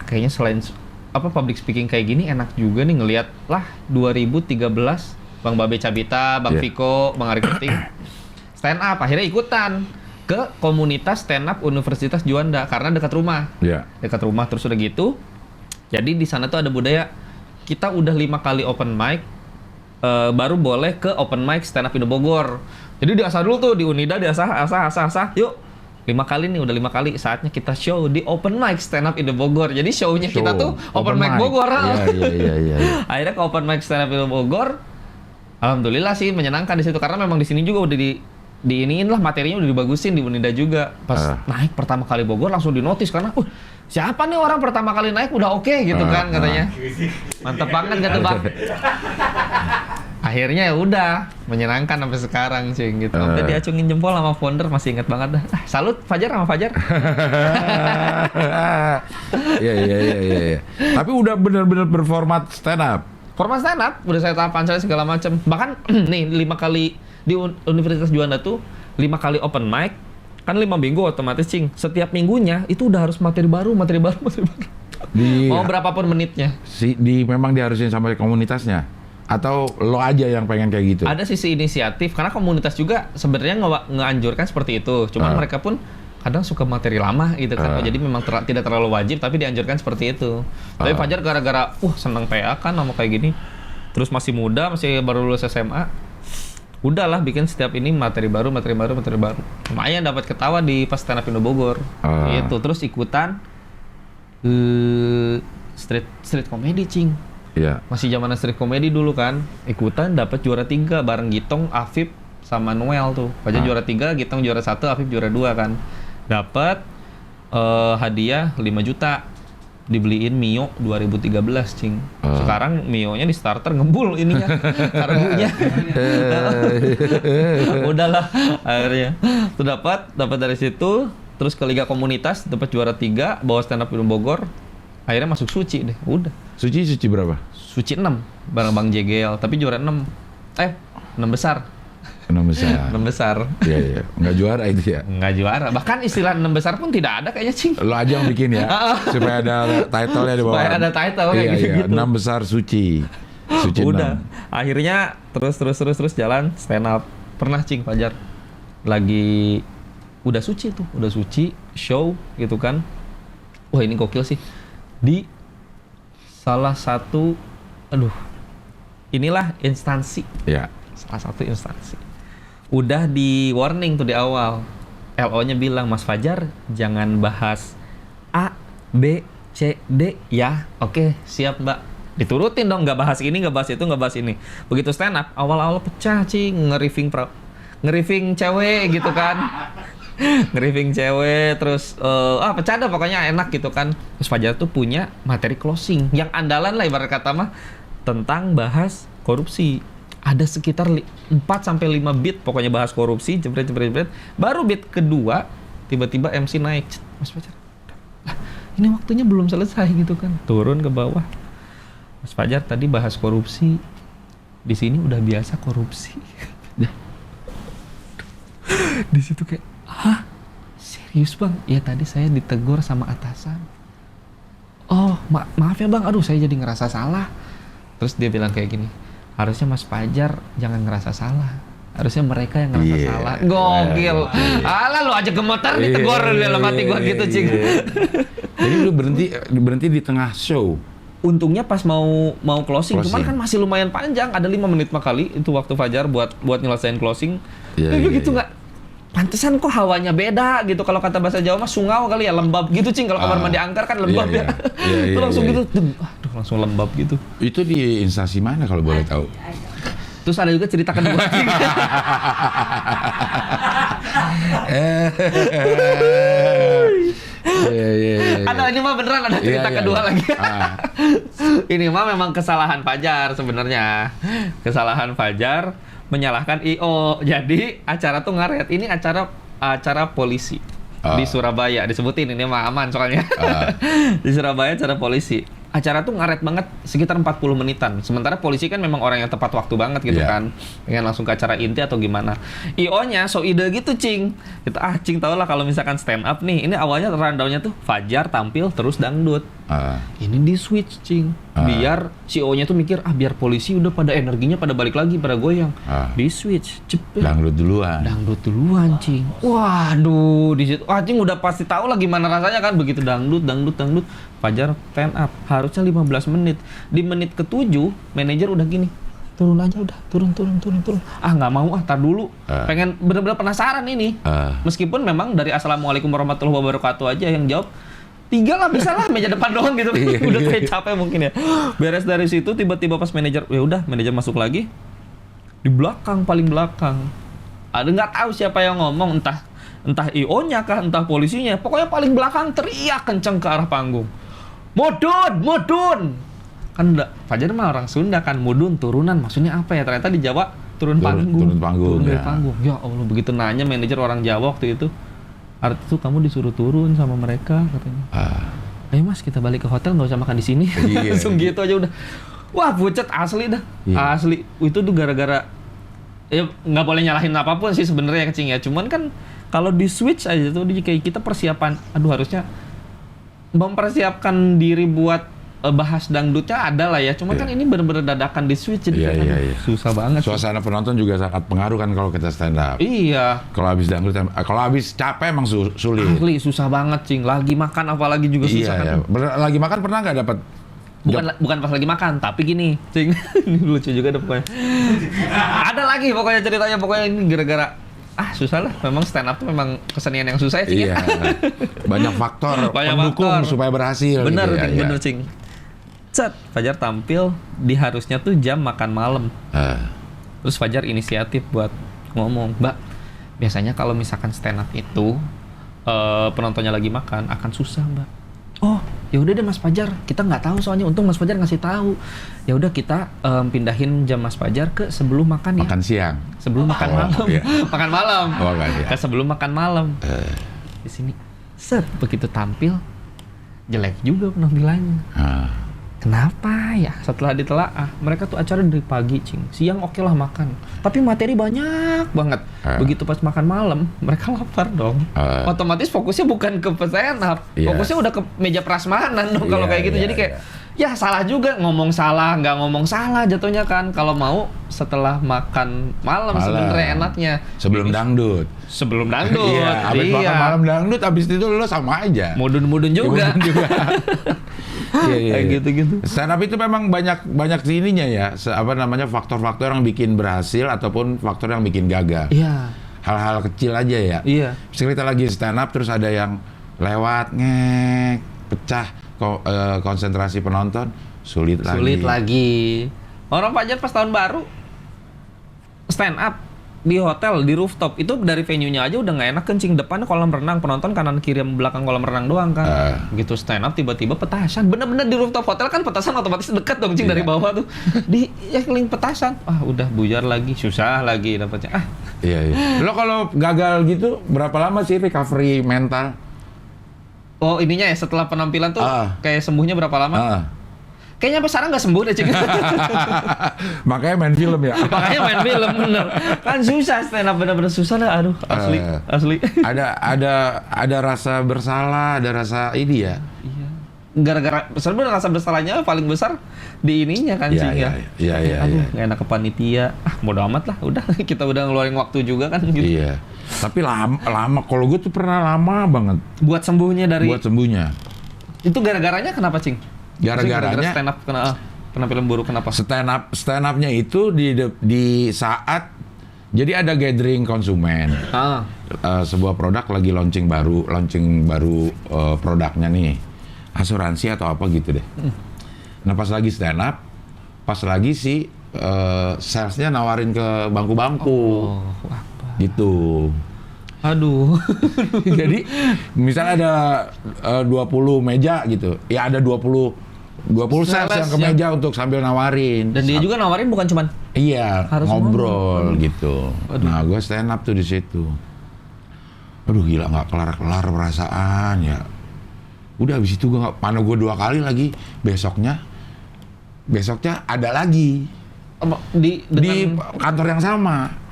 kayaknya selain public speaking kayak gini enak juga nih ngelihat lah 2013 Bang Babe Cabita, Bang Viko, Bang Ari Keting stand up. Akhirnya ikutan ke komunitas stand up Universitas Juanda karena dekat rumah. Dekat rumah, terus udah gitu. Jadi di sana tuh ada budaya kita udah 5 kali open mic, baru boleh ke open mic stand up Indo Bogor. Jadi diasah dulu tuh di Unida, diasah, yuk 5 kali nih, udah 5 kali, saatnya kita show di open mic stand up Indo Bogor. Jadi show-nya kita tuh open mic Bogor. Iya. Akhirnya ke open mic stand up Indo Bogor, alhamdulillah sih menyenangkan di situ karena memang di sini juga udah diiniin lah, materinya udah dibagusin di Unida juga. Pas naik pertama kali Bogor langsung dinotis karena siapa nih orang pertama kali naik udah oke gitu kan katanya. Mantap banget gitu Bang. Akhirnya ya udah menyenangkan sampai sekarang Cing gitu. Sampai diacungin jempol sama founder, masih inget banget dah. Salut Fajar sama Fajar. Iya. Tapi udah bener-bener berformat stand up. Format stand up udah saya tahapan saya segala macam. Bahkan nih 5 kali di Universitas Juanda tuh 5 kali open mic. Kan 5 minggu otomatis Cing. Setiap minggunya itu udah harus materi baru. Mau berapapun menitnya. Memang diharusin sama komunitasnya. Atau lo aja yang pengen kayak gitu? Ada sisi inisiatif karena komunitas juga sebenarnya ngeanjurkan seperti itu. Cuman mereka pun kadang suka materi lama gitu kan. Jadi memang tidak terlalu wajib tapi dianjurkan seperti itu. Tapi Fajar gara-gara seneng PA kan sama kayak gini. Terus masih muda, masih baru lulus SMA. Udahlah bikin setiap ini materi baru. Lumayan dapat ketawa di pas stand up Indo Bogor. Gitu. Terus ikutan street comedy Cing. Iya. Masih zamanan street comedy dulu kan. Ikutan dapat juara 3 bareng Gitong, Afif sama Noel tuh. Fajar juara 3, Gitong juara 1, Afif juara 2 kan. Dapat hadiah 5 juta. Dibeliin Mio 2013 Cing. Sekarang Mio-nya di starter ngebul ininya karbunya. Udahlah akhirnya. Tuh dapat dari situ, terus ke Liga Komunitas dapat juara 3 bawa stand up Indo Bogor. Akhirnya masuk Suci deh, udah. Suci berapa? Suci 6 bareng Bang JGL, tapi juara 6 besar. 6 besar. 6 besar. Iya. Nggak juara itu ya? Nggak juara. Bahkan istilah 6 besar pun tidak ada kayaknya Cing. Lo aja yang bikin ya? Supaya ada title-nya di bawah. Supaya ada title kayak gitu. 6 besar Suci. Udah. Akhirnya terus jalan stand up. Pernah Cing Fajar lagi udah suci show gitu kan. Wah ini gokil sih. Di salah satu inilah instansi. Ya. Salah satu instansi. Udah di warning tuh di awal. LO-nya bilang, Mas Fajar jangan bahas A, B, C, D ya. Oke, siap Mbak. Diturutin dong, nggak bahas ini, nggak bahas itu, nggak bahas ini. Begitu stand up, awal-awal pecah Cing, nge-riffing cewek gitu kan. Nge-riffing cewek, terus bercanda pokoknya enak gitu kan. Terus Fajar tuh punya materi closing yang andalan lah ibarat kata mah tentang bahas korupsi. Ada sekitar 4-5 beat pokoknya bahas korupsi, jebret. Baru beat kedua tiba-tiba MC naik, Mas Fajar. Lah, ini waktunya belum selesai gitu kan. Turun ke bawah. Mas Fajar tadi bahas korupsi. Di sini udah biasa korupsi. Di situ kayak, hah? Serius bang? Ya tadi saya ditegur sama atasan. Oh, maaf ya bang, aduh saya jadi ngerasa salah. Terus dia bilang kayak gini, harusnya Mas Fajar jangan ngerasa salah. Harusnya mereka yang ngerasa salah. Gokil. Alah lu aja gemetar ditegur dalam hati gua gitu, Cing. Jadi lu berhenti di tengah show. Untungnya pas mau closing, cuman kan masih lumayan panjang, ada 5 menit kali itu waktu Fajar buat nyelesain closing. Begitu nggak? Pantesan kok hawanya beda gitu. Kalau kata bahasa Jawa mah sungau kali ya, lembab gitu, Cing. Kalau kamar mandi angker kan lembab ya. Itu langsung gitu, aduh langsung lembab gitu. Itu di instansi mana kalau boleh tahu? Terus ada juga cerita kedua. Ada ini mah beneran ada cerita kedua lagi. Ini mah memang kesalahan Fajar sebenarnya. Kesalahan Fajar menyalahkan IO. Jadi acara tuh ngaret. Ini acara polisi di Surabaya. Disebutin ini mah aman soalnya. Di Surabaya acara polisi. Acara tuh ngaret banget sekitar 40 menitan. Sementara polisi kan memang orang yang tepat waktu banget gitu kan. Pengen langsung ke acara inti atau gimana. IO-nya so ide gitu, Cing. Gitu, Cing tau lah kalau misalkan stand up nih. Ini awalnya rundown-nya tuh Fajar tampil terus dangdut. Ini di switch, Cing. Biar si IO-nya tuh mikir, biar polisi udah pada energinya pada balik lagi, pada goyang. Di switch, cepet. Dangdut duluan, Cing. Waduh, di situ Cing udah pasti tahu lah gimana rasanya kan begitu dangdut. Fajar stand up harusnya 15 menit. Di menit ke-7 manajer udah gini, turun aja udah, turun. Nggak mau, tar dulu. Pengen bener-bener penasaran ini. Meskipun memang dari Assalamualaikum warahmatullahi wabarakatuh aja yang jawab 3 lah, bisa lah, meja depan doang gitu. Udah kayak capek mungkin ya. Beres dari situ tiba-tiba pas manajer, ya udah manajer masuk lagi. Di belakang, paling belakang. Ada nggak tahu siapa yang ngomong, entah IO-nya kah, entah polisinya. Pokoknya paling belakang teriak kenceng ke arah panggung. Mudun! Kan Fajar mah orang Sunda kan, mudun, turunan. Maksudnya apa ya? Ternyata di Jawa turun panggung. Turun dari panggung. Ya Allah, begitu nanya manajer orang Jawa waktu itu. Arti itu kamu disuruh turun sama mereka katanya. Ayo Mas, kita balik ke hotel, nggak usah makan di sini. Langsung gitu aja udah. Wah, pucet asli dah. Asli. Itu tuh gara-gara ya nggak boleh nyalahin apapun sih sebenarnya, Cing ya. Cuman kan kalau di switch aja tuh kayak kita persiapan. Harusnya mempersiapkan diri buat bahas dangdutnya ada lah ya. Cuma kan ini bener-bener dadakan di switch, jadi susah banget. Suasana penonton juga sangat pengaruh kan kalau kita stand up. Iya. Kalau habis dangdut, kalau habis capek emang sulit. Asli susah banget, Cing. Lagi makan apalagi juga susah kan. Lagi makan pernah nggak dapat? Bukan pas lagi makan, tapi gini, Cing. Ini lucu juga pokoknya. Ada lagi pokoknya ceritanya, pokoknya ini gara-gara susah lah. Memang stand up tuh memang kesenian yang susah ya, Cing. Iya. Banyak faktor pendukung supaya berhasil. Bener, gitu, bener, Cing. Fajar tampil di harusnya tuh jam makan malam. Terus Fajar inisiatif buat ngomong, Mbak, biasanya kalau misalkan stand up itu penontonnya lagi makan akan susah, Mbak. Oh, ya udah deh Mas Fajar, kita nggak tahu soalnya. Untung Mas Fajar ngasih tahu. Ya udah kita pindahin jam Mas Fajar ke sebelum makan ya. Makan siang. Sebelum makan malam. Iya. Makan malam. Ke sebelum makan malam. Di sini, begitu tampil jelek juga penampilannya. Kenapa ya? Setelah ditelaah, mereka tuh acara dari pagi, Cing. Siang oke lah makan, tapi materi banyak banget. Begitu pas makan malam, mereka lapar dong. Otomatis fokusnya bukan ke stand up, fokusnya udah ke meja prasmanan dong kalau kayak gitu. Jadi kayak, ya salah juga, ngomong salah, nggak ngomong salah jatuhnya kan. Kalau mau setelah makan malam. Sebenarnya enaknya. Sebelum dangdut. Iya, abis makan malam dangdut, abis itu lo sama aja. Mudun juga. Kayak gitu-gitu. Stand up itu memang banyak ininya ya, faktor-faktor yang bikin berhasil ataupun faktor yang bikin gagal. Iya. Hal-hal kecil aja ya. Iya. Misalnya kita lagi stand up terus ada yang lewat pecah konsentrasi penonton, sulit lagi. Orang Fajar pas tahun baru stand up di hotel, di rooftop itu dari venue-nya aja udah nggak enak kencing. Depannya kolam renang, penonton kanan kiri sama belakang kolam renang doang kan. Gitu stand up tiba-tiba petasan. Bener-bener di rooftop hotel kan petasan otomatis dekat dong cing dari bawah tuh. Di keliling petasan. Udah buyar lagi, susah lagi dapatnya. Iya. Lo kalau gagal gitu berapa lama sih recovery mental? Oh ininya ya setelah penampilan tuh kayak sembuhnya berapa lama? Kayaknya sampai sekarang nggak sembuh deh cing. Makanya main film ya. Makanya main film bener. Kan susah stand up, bener-bener susah lah. Aduh asli. Ada rasa bersalah, ada rasa ini ya. Iya. Gara-gara sebenarnya rasa bersalahnya paling besar di ininya kan cing ya. Iya. Aduh nggak enak ke panitia. Bodo amat lah. Udah kita udah ngeluarin waktu juga kan gitu. Iya. Tapi lama. Kalau gue tuh pernah lama banget. Buat sembuhnya. Itu gara-garanya kenapa cing? Gara-garanya stand up penampilan buruk kenapa? Stand upnya itu di saat jadi ada gathering konsumen. Sebuah produk lagi launching baru produknya nih. Asuransi atau apa gitu deh. Nah, pas lagi stand up, pas lagi si salesnya nawarin ke bangku-bangku. Gitu. Aduh. Jadi misalnya ada 20 meja gitu. Ya ada 20 sales yang ke meja untuk sambil nawarin. Dan dia juga nawarin bukan cuman harus ngobrol gitu. Nah, gue stand up tuh di situ. Aduh gila, nggak kelar-kelar perasaan ya. Udah habis itu gue mana gue 2 kali lagi. Besoknya ada lagi di kantor yang sama.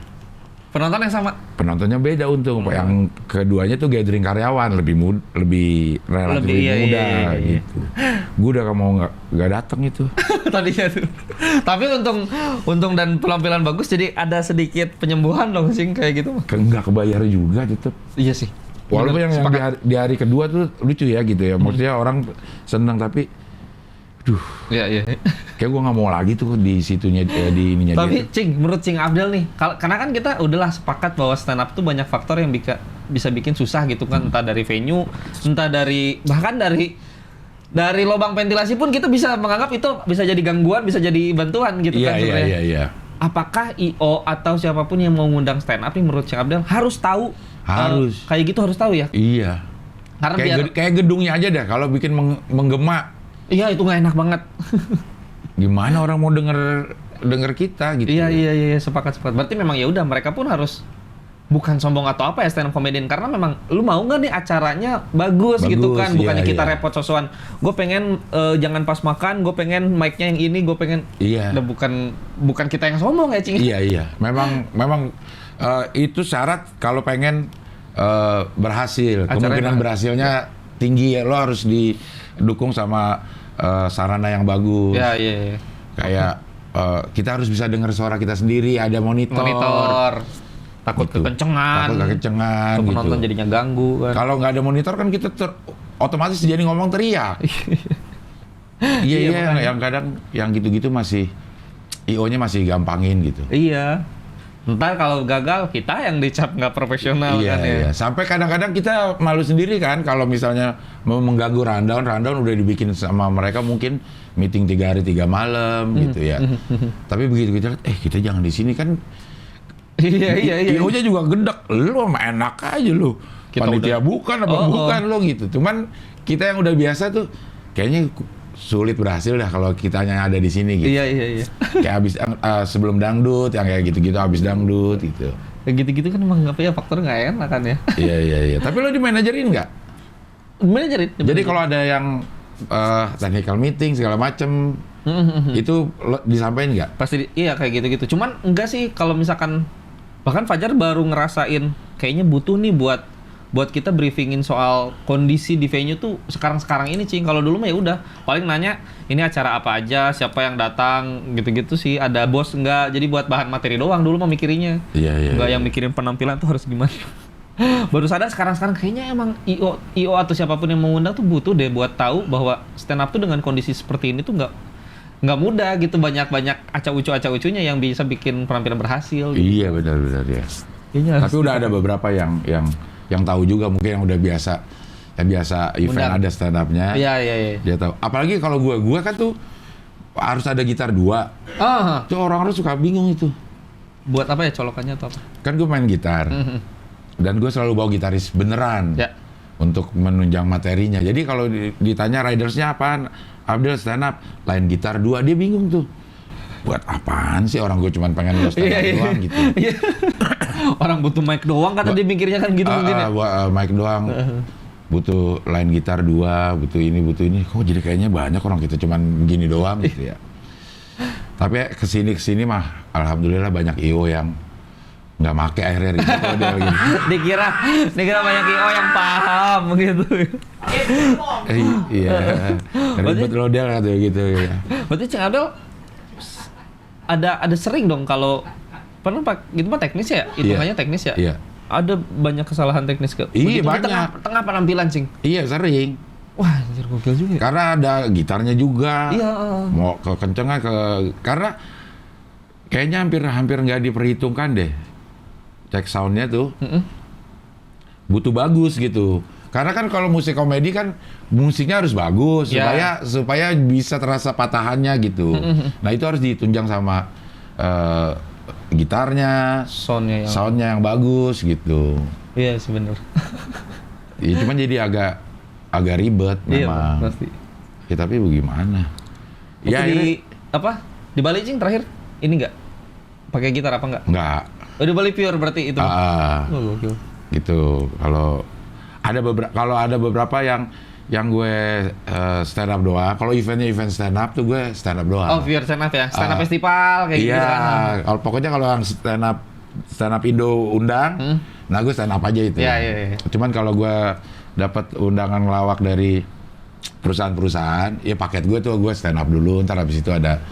Penonton yang sama? Penontonnya beda untung. Yang keduanya tuh gathering karyawan, lebih relatif muda gitu. Gue udah nggak datang itu. Tadinya tuh. Tapi untung dan penampilan bagus, jadi ada sedikit penyembuhan dong sing kayak gitu. Nggak kebayar juga tetep. Iya sih. Walaupun yang di hari kedua tuh lucu ya gitu ya. Maksudnya orang senang tapi Iya. Kayak gue nggak mau lagi tuh di situnya di ininya. Tapi Cing, menurut Cing Abdel nih, karena kan kita udahlah sepakat bahwa stand up tuh banyak faktor yang bisa bikin susah gitu kan, entah dari venue, entah bahkan dari lubang ventilasi pun kita bisa menganggap itu bisa jadi gangguan, bisa jadi bantuan gitu kan sebenarnya. Iya. Apakah IO atau siapapun yang mau ngundang stand up nih menurut Cing Abdel harus tahu? Kayak gitu harus tahu ya? Iya. Karena kayak gedungnya aja dah, kalau bikin menggema. Iya, itu nggak enak banget. Gimana orang mau denger kita gitu. Iya, sepakat. Berarti memang ya udah mereka pun harus bukan sombong atau apa ya stand up comedian, karena memang lu mau nggak nih acaranya bagus gitu kan, bukannya kita repot sosokan. Gue pengen jangan pas makan, gue pengen mic-nya yang ini, gue pengen. Iya. Udah bukan kita yang sombong ya Cing. Iya. Memang itu syarat kalau pengen berhasil. Kemungkinan berhasilnya tinggi ya, lo harus didukung sama sarana yang bagus. Iya. Kayak kita harus bisa dengar suara kita sendiri, ada monitor. Takut gitu. kekencengan gitu. Penonton jadinya ganggu kan. Kalau nggak ada monitor kan kita otomatis jadi ngomong teriak. Iya, yang kadang yang gitu-gitu masih IO-nya masih gampangin gitu. Iya. Ntar kalau gagal kita yang dicap nggak profesional kan ya. Iya. Sampai kadang-kadang kita malu sendiri kan kalau misalnya mau mengganggu rundown udah dibikin sama mereka mungkin meeting 3 hari 3 malam gitu ya. Tapi begitu kita jangan di sini kan. Iya. IO-nya juga gedek. Lu mah enak aja lu. Panitia bukan lo gitu. Cuman kita yang udah biasa tuh kayaknya sulit berhasil dah kalau kitanya ada di sini gitu. Iya. Kayak abis sebelum dangdut yang kayak gitu-gitu abis dangdut gitu. Kayak gitu-gitu kan emang apa ya, faktor nggak enak kan ya. Iya. Tapi lo dimanajerin nggak? Manajerin. Jadi kalau ada yang technical meeting segala macem itu lo disampaikan nggak? Pasti iya kayak gitu-gitu. Cuman enggak sih kalau misalkan bahkan Fajar baru ngerasain kayaknya butuh nih buat kita briefingin soal kondisi di venue tuh sekarang ini Cing. Kalau dulu mah ya udah paling nanya ini acara apa aja, siapa yang datang gitu-gitu sih, ada bos enggak. Jadi buat bahan materi doang dulu mah mikirinnya. Iya. Enggak yang mikirin penampilan tuh harus gimana. Baru sadar sekarang kayaknya emang IO atau siapapun yang mengundang tuh butuh deh buat tahu bahwa stand up tuh dengan kondisi seperti ini tuh nggak mudah gitu, banyak acau-ucunya yang bisa bikin penampilan berhasil gitu. Iya benar ya. Tapi udah ada beberapa yang tahu juga mungkin yang udah biasa event ada stand up-nya. Iya. Dia tahu. Apalagi kalau gua kan tuh harus ada gitar 2. Tuh orang-orang suka bingung itu. buat apa ya colokannya atau apa? Kan gue main gitar. Dan gue selalu bawa gitaris beneran. Ya. Untuk menunjang materinya. Jadi kalau ditanya ridersnya apaan? Abdel stand up, lain gitar 2, dia bingung tuh. Buat apaan sih orang gue cuma pengen stand up doang gitu. Orang butuh mic doang kan tadi mikirnya kan gitu mungkin ya. Mic doang. Butuh lain gitar 2, butuh ini. Kok jadi kayaknya banyak orang kita cuman gini doang gitu ya. Tapi kesini mah alhamdulillah banyak IO yang nggak make akhirnya gitu. Dikira banyak IO yang paham gitu. Iya. Ribet lo Del katanya gitu ya. Berarti Cing Abdel ada sering dong kalau pernah itu mah teknis ya? Hitungannya teknis ya? Iya. Ada banyak kesalahan teknis ke. Iya banyak. Tengah penampilan Cing. Iya sering. Wah, anjir gokil juga. Karena ada gitarnya juga. Iya. Mau kekencengan karena kayaknya hampir nggak diperhitungkan deh. Cek soundnya tuh butuh bagus gitu. Karena kan kalau musik komedi kan musiknya harus bagus supaya bisa terasa patahannya gitu. Nah itu harus ditunjang sama gitarnya, soundnya yang bagus gitu. Iya sih bener. Ya cuman jadi agak ribet memang. Iya pasti. Ya tapi bagaimana? Di Bali Cing terakhir ini nggak pakai gitar apa nggak? Nggak. Oh, di Bali pure berarti itu. Gokil. Gitu. Kalau ada beberapa yang gue stand up doang. Kalau event stand up tuh gue stand up doang. Oh, pure stand up ya. Stand up festival kayak gitu kan. Iya. Pokoknya kalau yang stand up Indo undang, nah gue stand up aja itu. Iya. Cuman kalau gue dapat undangan ngelawak dari perusahaan-perusahaan, ya paket gue tuh gue stand up dulu, ntar habis itu ada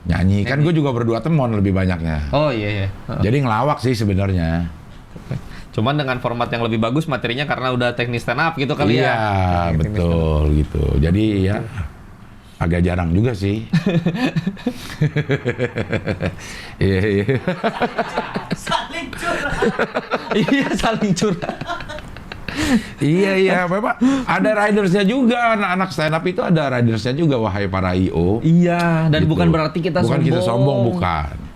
nyanyi. Kan gue juga berdua temon lebih banyaknya. Oh iya. Jadi ngelawak sih sebenarnya. Cuman dengan format yang lebih bagus materinya karena udah teknis stand up gitu kali ya. Iya, betul gitu. Jadi ya agak jarang juga sih. Iya. Saling curhat. Iya, saling curhat. Iya, memang ada ridersnya juga, anak-anak stand up itu ada ridersnya juga, wahai para IO. Iya, dan gitu. bukan berarti kita sombong. Bukan kita sombong,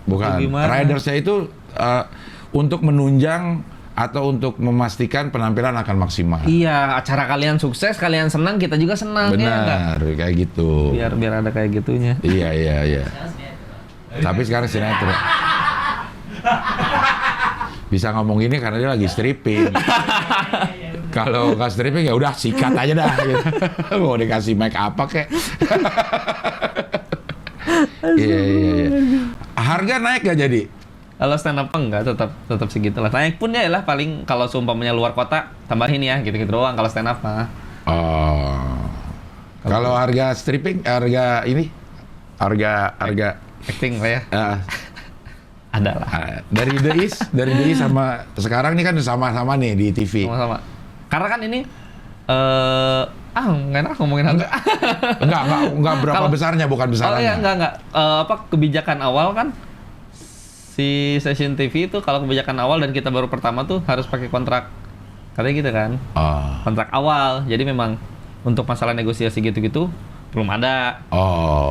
bukan. Ridersnya itu untuk menunjang atau untuk memastikan penampilan akan maksimal. Iya, acara kalian sukses, kalian senang, kita juga senang. Benar, ya, kayak gitu. Biar ada kayak gitunya. Iya. Tapi sekarang sinetron. Bisa ngomong gini karena dia lagi stripping. Kalau nggak stripping ya udah sikat aja dah. Gitu. Mau dikasih mic apa kek? Iya. Harga naik gak jadi? Kalau stand up enggak, tetap segitu lah. Naik pun ya lah paling kalau seumpamanya luar kota tambahin ya gitu-gitu doang kalau stand up mah. Oh. Kalau harga stripping, harga acting lah ya. Ada lah. Dari The Is sama sekarang nih kan sama-sama nih di TV. Sama-sama. Karena kan ini nggak enak ngomongin harga. Enggak berapa besarnya, bukan besarannya. Oh iya, enggak. Kebijakan awal kan si stasiun TV itu kalau kebijakan awal dan kita baru pertama tuh harus pakai kontrak. Katanya gitu kan. Kontrak awal. Jadi memang untuk masalah negosiasi gitu-gitu belum ada.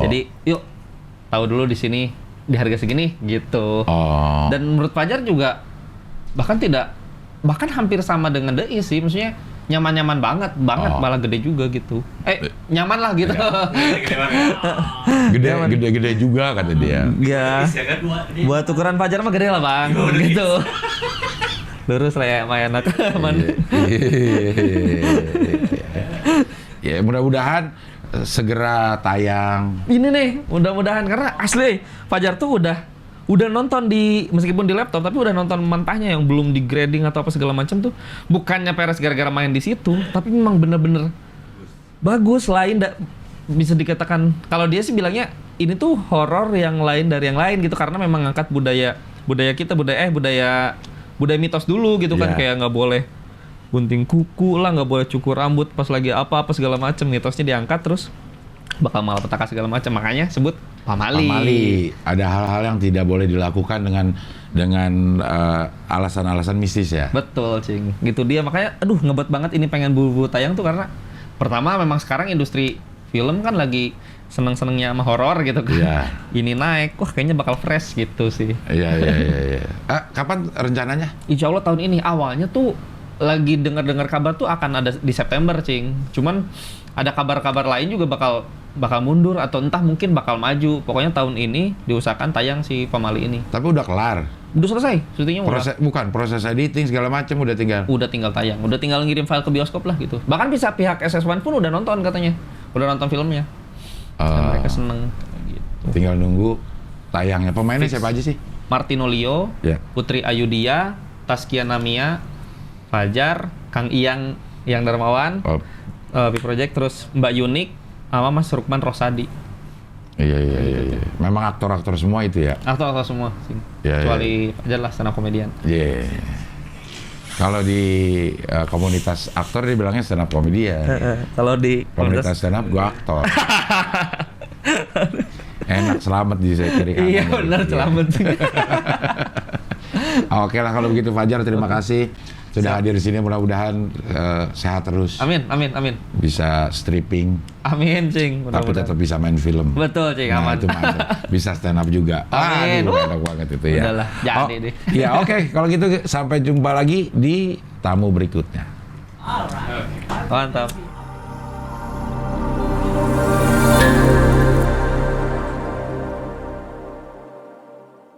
Jadi yuk tahu dulu di sini di harga segini gitu. Dan menurut Fajar juga bahkan hampir sama dengan DI sih, maksudnya nyaman-nyaman banget malah gede juga gitu. Nyaman lah gitu. Gede juga kata dia. Ya. Buat tukeran Fajar mah gede lah Bang. Gitu. Lurus lah ya enak. Ya mudah-mudahan segera tayang. Ini nih, mudah-mudahan karena asli Fajar tuh udah nonton meskipun di laptop tapi udah nonton mentahnya yang belum di grading atau apa segala macam tuh. Bukannya peres gara-gara main di situ, tapi memang bener-bener bagus. Bisa dikatakan kalau dia sih bilangnya ini tuh horor yang lain dari yang lain gitu karena memang ngangkat budaya kita budaya mitos dulu gitu kan, kayak nggak boleh gunting kuku lah, nggak boleh cukur rambut pas lagi apa segala macam, mitosnya diangkat terus bakal malapetaka segala macam, makanya sebut pamali. Ada hal-hal yang tidak boleh dilakukan dengan alasan-alasan mistis ya. Betul, Cing. Gitu dia makanya ngebet banget ini pengen buru-buru tayang tuh karena pertama memang sekarang industri film kan lagi seneng-senengnya sama horor gitu kan. Iya. Ini naik, wah kayaknya bakal fresh gitu sih. Iya. Kapan rencananya? Insya Allah tahun ini awalnya tuh lagi dengar-dengar kabar tuh akan ada di September, Cing. Cuman ada kabar-kabar lain juga bakal mundur atau entah mungkin bakal maju. Pokoknya tahun ini diusahakan tayang si Pamali ini. Tapi udah kelar. Udah selesai, syutingnya Proses editing segala macam udah tinggal. udah tinggal tayang, udah tinggal ngirim file ke bioskop lah gitu. Bahkan bisa pihak SS1 pun udah nonton katanya, udah nonton filmnya. Dan mereka seneng gitu. Tinggal nunggu tayangnya. Pemainnya siapa aja sih? Martino Leo, Ya. Putri Ayudia, Taskia Namia, Fajar, Kang Iyang yang Darmawan, Oh, Big Project, terus Mbak Yunik, sama Mas Rukman Rosadi. iya. Memang aktor-aktor semua itu ya. Aktor-aktor semua, sih. Ya, Kecuali Fajar lah, stand up komedian. Iya. Kalau di komunitas aktor dia bilangnya stand up komedian. Kalau di Komunitas stand up gua aktor. Enak, selamat di kiri kanan. Iya benar, selamat sih. Oke lah kalau begitu Fajar, terima kasih sudah hadir di sini. Mudah-mudahan sehat terus. Amin. Bisa stripping, Amin, Cing. tapi Mudah-mudahan. tetap bisa main film. Betul, Cing. Nah, Aman. itu mantap. Bisa stand up juga. Amin. Aduh, enak banget itu ya. Udahlah, jadi deh. Ya oke, kalau gitu sampai jumpa lagi di tamu berikutnya. Mantap.